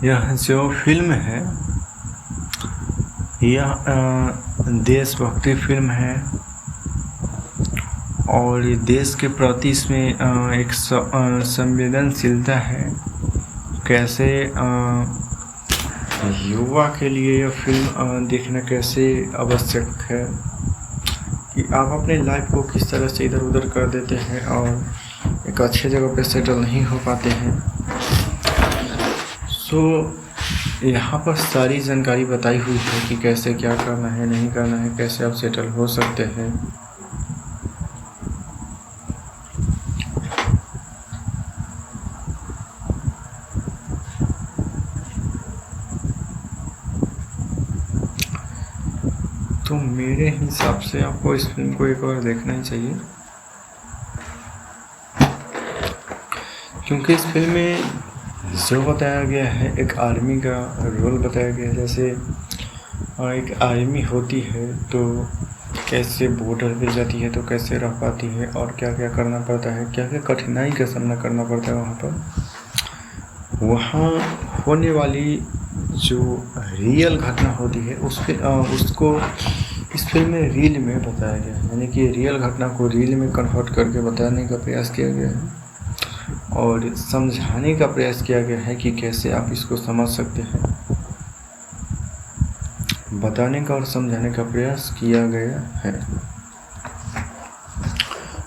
यह जो फिल्म है यह देशभक्ति फिल्म है और ये देश के प्रति इसमें एक संवेदनशीलता है। कैसे युवा के लिए यह फिल्म देखना कैसे आवश्यक है कि आप अपने लाइफ को किस तरह से इधर उधर कर देते हैं और एक अच्छे जगह पे सेटल नहीं हो पाते हैं। तो यहाँ पर सारी जानकारी बताई हुई है कि कैसे क्या करना है, नहीं करना है, कैसे आप सेटल हो सकते हैं। तो मेरे हिसाब से आपको इस फिल्म को एक बार देखना ही चाहिए, क्योंकि इस फिल्म में जो बताया गया है एक आर्मी का रोल बताया गया है। जैसे एक आर्मी होती है तो कैसे बॉर्डर पे जाती है तो कैसे रह पाती है और क्या क्या करना पड़ता है, क्या क्या कठिनाई का सामना करना पड़ता है वहाँ पर। वहाँ होने वाली जो रियल घटना होती है उसको इस फिल्म में रील में बताया गया है, यानी कि रियल घटना को रील में कन्वर्ट करके बताने का प्रयास किया गया है और समझाने का प्रयास किया गया है कि कैसे आप इसको समझ सकते हैं। बताने का और समझाने का प्रयास किया गया है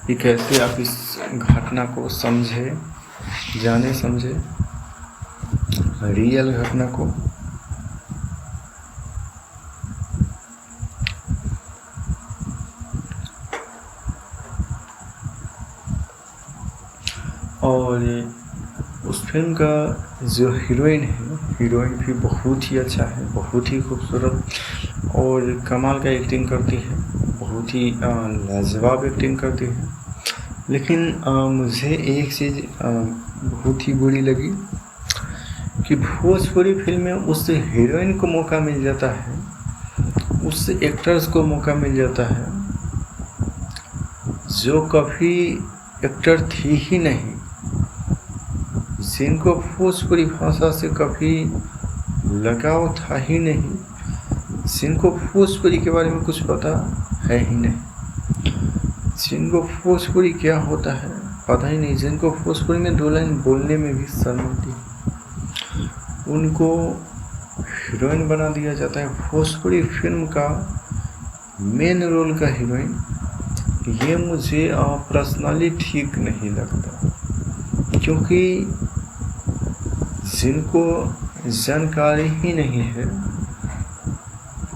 कि कैसे आप इस घटना को समझे, जाने समझे रियल घटना को। और उस फिल्म का जो हीरोइन है, हीरोइन भी बहुत ही अच्छा है, बहुत ही खूबसूरत और कमाल का एक्टिंग करती है, बहुत ही लाजवाब एक्टिंग करती है। लेकिन मुझे एक चीज़ बहुत ही बुरी लगी कि भोजपुरी फिल्म में उस हीरोइन को मौका मिल जाता है, उस एक्टर्स को मौका मिल जाता है जो कभी एक्टर थी ही नहीं, जिनको भोजपुरी भाषा से कभी लगाव था ही नहीं, जिनको भोजपुरी के बारे में कुछ पता है ही नहीं, जिनको भोजपुरी क्या होता है पता ही नहीं, जिनको भोजपुरी में दो लाइन बोलने में भी शर्म आती है, उनको हीरोइन बना दिया जाता है भोजपुरी फिल्म का मेन रोल का हीरोइन। ये मुझे पर्सनली ठीक नहीं लगता, क्योंकि जिनको जानकारी ही नहीं है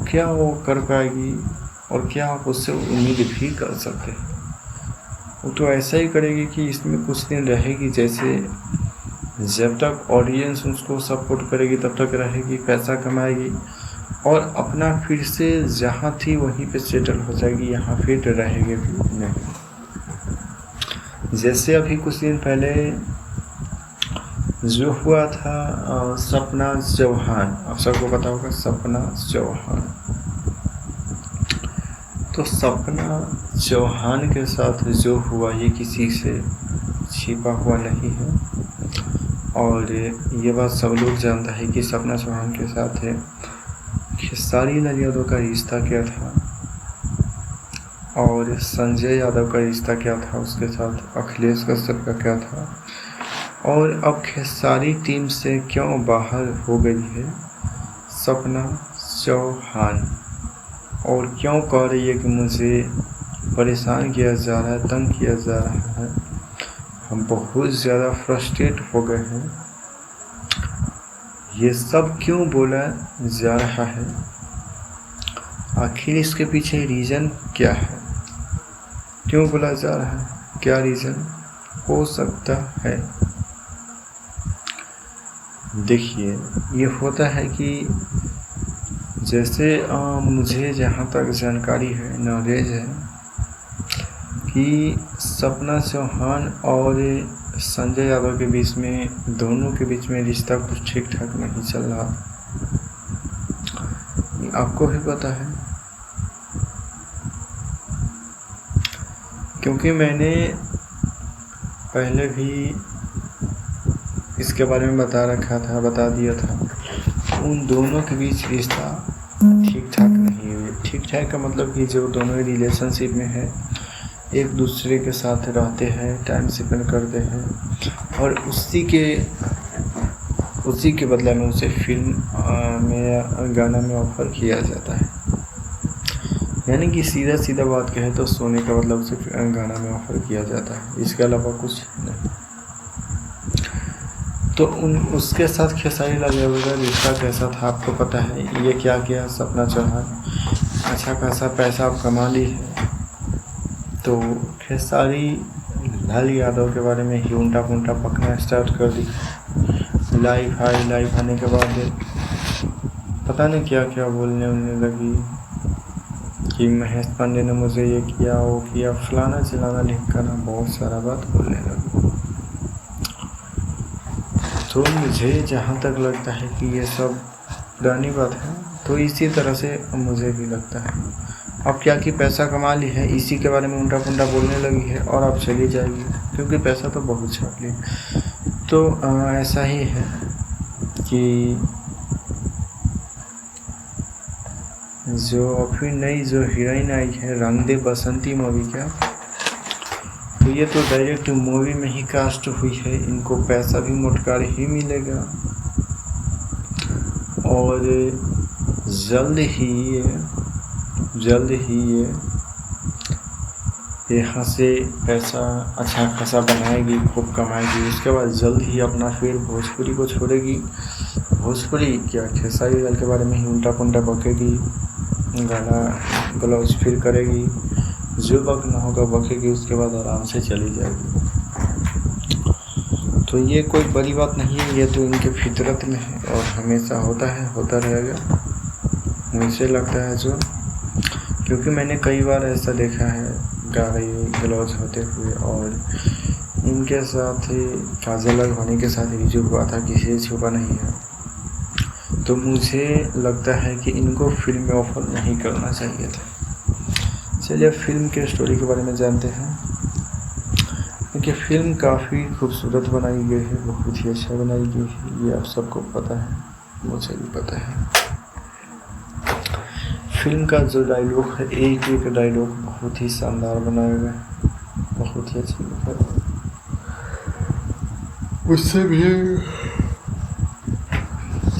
क्या वो कर पाएगी और क्या आप उससे उम्मीद भी कर सकते हैं। वो तो ऐसा ही करेगी कि इसमें कुछ दिन रहेगी, जैसे जब तक ऑडियंस उसको सपोर्ट करेगी तब तक रहेगी, पैसा कमाएगी और अपना फिर से जहाँ थी वहीं पे सेटल हो जाएगी, यहाँ फिर रहेगी भी नहीं। जैसे अभी कुछ दिन पहले जो हुआ था सपना चौहान, आप सबको पता होगा सपना चौहान। तो सपना चौहान के साथ जो हुआ ये किसी से छिपा हुआ नहीं है और ये बात सब लोग जानता है कि सपना चौहान के साथ है खेसारी लाल यादव का रिश्ता क्या था और संजय यादव का रिश्ता क्या था, उसके साथ अखिलेश कश्यप का क्या था। और अब खेसारी टीम से क्यों बाहर हो गई है सपना चौहान, और क्यों कह रही है कि मुझे परेशान किया जा रहा है, तंग किया जा रहा है, हम बहुत ज़्यादा फ्रस्ट्रेट हो गए हैं, ये सब क्यों बोला जा रहा है, आखिर इसके पीछे रीज़न क्या है, क्यों बोला जा रहा है, क्या रीज़न हो सकता है। देखिए, ये होता है कि जैसे मुझे जहाँ तक जानकारी है, नॉलेज है कि सपना चौहान और संजय यादव के बीच में, दोनों के बीच में रिश्ता कुछ ठीक ठाक नहीं चल रहा, आपको भी पता है, क्योंकि मैंने पहले भी इसके बारे में बता दिया था, उन दोनों के बीच रिश्ता ठीक ठाक नहीं है। ठीक ठाक का मतलब कि जो दोनों ही रिलेशनशिप में है, एक दूसरे के साथ रहते हैं, टाइम स्पेंड करते हैं, और उसी के बदले में उसे फिल्म में गाना में ऑफर किया जाता है। यानी कि सीधा बात कहे तो सोने का मतलब उसे गाना में ऑफर किया जाता है, इसके अलावा कुछ नहीं। तो उसके साथ खेसारी लाल यादव का रिश्ता कैसा था आपको पता है। ये क्या किया सपना चौहान, अच्छा खासा पैसा आप कमा ली है, तो खेसारी लाल यादव के बारे में ही उल्टा पुल्टा पकना स्टार्ट कर दी। लाइव आने के बाद पता नहीं क्या क्या बोलने लगी कि महेश पांडे ने मुझे ये किया, वो किया, फलाना चिलाना लिख कर बहुत सारा बात बोलने लगी। तो मुझे जहाँ तक लगता है कि ये सब पुरानी बात है, तो इसी तरह से मुझे भी लगता है। अब क्या कि पैसा कमा ली है, इसी के बारे में उल्टा पुल्टा बोलने लगी है और अब चली जाएगी, क्योंकि पैसा तो बहुत छाप ली। तो ऐसा ही है कि जो अभी नई जो हीरोइन आई है रंग दे बसंती मूवी का, तो ये तो डायरेक्ट मूवी में ही कास्ट हुई है, इनको पैसा भी मोटकार ही मिलेगा और जल्द ही ये यहाँ से पैसा अच्छा खासा बनाएगी, खूब कमाएगी। उसके बाद जल्द ही अपना फिर भोजपुरी को छोड़ेगी। भोजपुरी क्या, खेसारी लाल के बारे में ही उल्टा पुल्टा बकेगी, गाना ग्लव्स फिर करेगी, जो वक्त ना होगा बकेगी, उसके बाद आराम से चली जाएगी। तो ये कोई बड़ी बात नहीं है, ये तो इनके फितरत में है और हमेशा होता है, होता रहेगा, मुझे लगता है जो, क्योंकि मैंने कई बार ऐसा देखा है गा रही ग्लव्स होते हुए, और इनके साथ काजल होने के साथ ही जो हुआ था किसी से छुपा नहीं है। तो मुझे लगता है कि इनको फिल्म में ऑफर नहीं करना चाहिए था। चलिए फिल्म के स्टोरी के बारे में जानते हैं, क्योंकि फिल्म काफ़ी खूबसूरत बनाई गई है, बहुत ही अच्छा बनाई गई है, ये आप सबको पता है, मुझे भी पता है। फिल्म का जो डायलॉग है, एक डायलॉग बहुत ही शानदार बनाया गया है, बहुत ही अच्छा लिखा है। उससे भी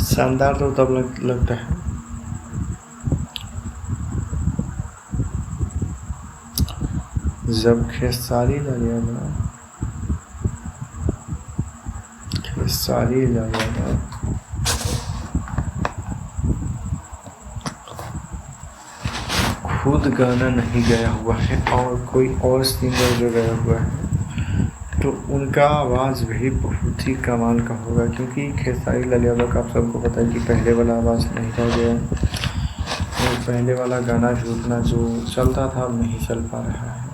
शानदार तो तब लगता है जब खेसारी लाल यादव खुद गाना नहीं गाया हुआ है और कोई और सिंगर जो गाया हुआ है, तो उनका आवाज़ भी बहुत ही कमाल का होगा। क्योंकि खेसारी लाल यादव का आप सबको पता है कि पहले वाला आवाज़ नहीं रह गया, तो पहले वाला गाना भी उतना जो चलता था अब नहीं चल पा रहा है,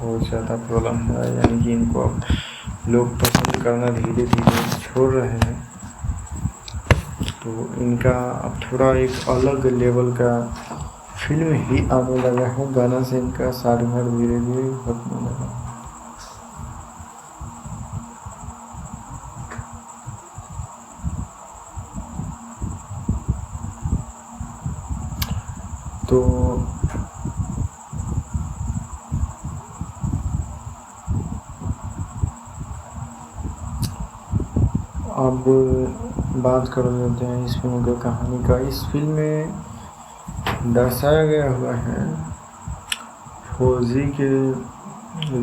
बहुत ज़्यादा प्रॉब्लम है। यानी कि इनको अब लोग पसंद करना धीरे धीरे छोड़ रहे हैं, तो इनका अब थोड़ा एक अलग लेवल का फिल्म ही आने लगा है, गाना से इनका साड़ीभर धीरे धीरे घटने लगा। तो अब बात कर लेते हैं इस फिल्म की कहानी का। इस फिल्म में दर्शाया गया हुआ है फौजी के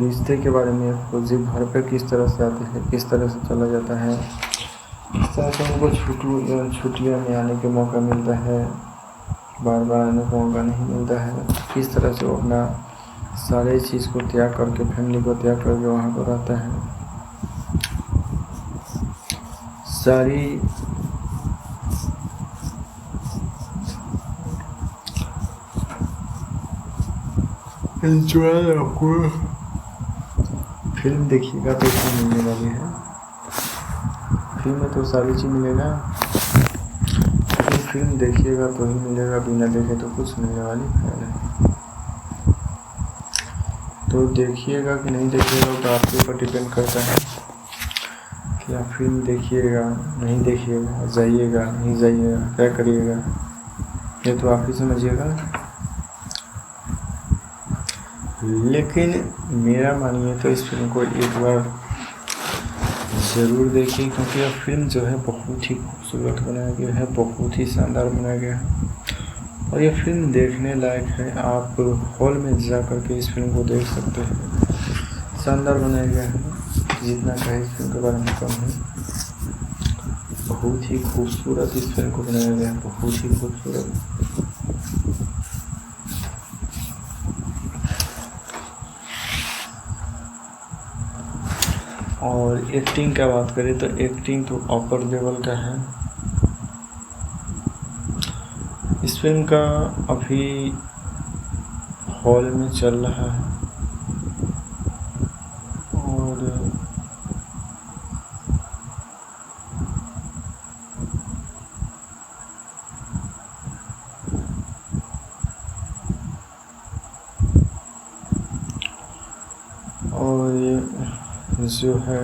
रिश्ते के बारे में। फौजी घर पे किस तरह से आते हैं, किस तरह से चला जाता है, किस तरह से उनको छुट्टियों में आने के मौका मिलता है, बार बार आने का मौका नहीं मिलता है, किस तरह से वो अपना सारे चीज़ को त्याग करके, फैमिली को त्याग करके वहाँ पर रहता है। सारी एंजॉय आपको फिल्म देखिएगा तो इसमें मिलने वाली है। फिल्म में तो सारी चीज़ मिलेगा, लेकिन फिल्म देखिएगा तो ही मिलेगा, बिना देखे तो कुछ मिलने वाली है नहीं। तो देखिएगा कि नहीं देखिएगा तो आपके ऊपर डिपेंड करता है कि आप फिल्म देखिएगा नहीं देखिएगा, जाइएगा नहीं जाइएगा, क्या करिएगा, ये तो आप ही समझिएगा। लेकिन मेरा मानिए तो इस फिल्म को एक बार ज़रूर देखिए, क्योंकि यह फिल्म जो है बहुत ही खूबसूरत बनाया गया है, बहुत ही शानदार बनाया गया है और यह फिल्म देखने लायक है। आप हॉल में जा कर के इस फिल्म को देख सकते हैं। शानदार बनाया गया है, जितना कहे इस फिल्म के बारे में कम है। बहुत ही खूबसूरत इस फिल्म को बनाया गया है, बहुत ही खूबसूरत। और एक्टिंग का बात करें तो एक्टिंग तो अपर लेवल का है। इस फिल्म का अभी हॉल में चल रहा है और ये जो है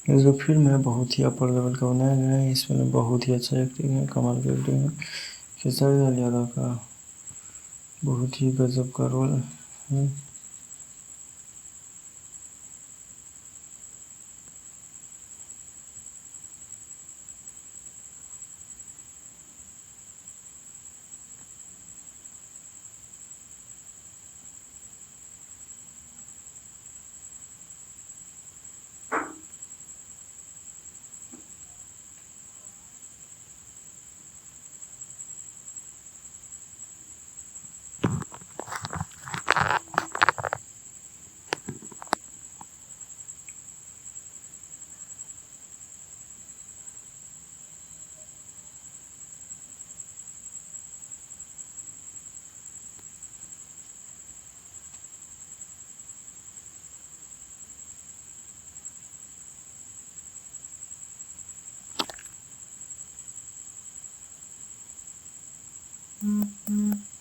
ये जो फिल्म है बहुत ही अपर लेवल का बनाया गया है। इसमें बहुत ही अच्छा एक्टिंग है, कमाल की एक्टिंग है। खेसारी लाल यादव का बहुत ही गजब का रोल है। Mm-hmm.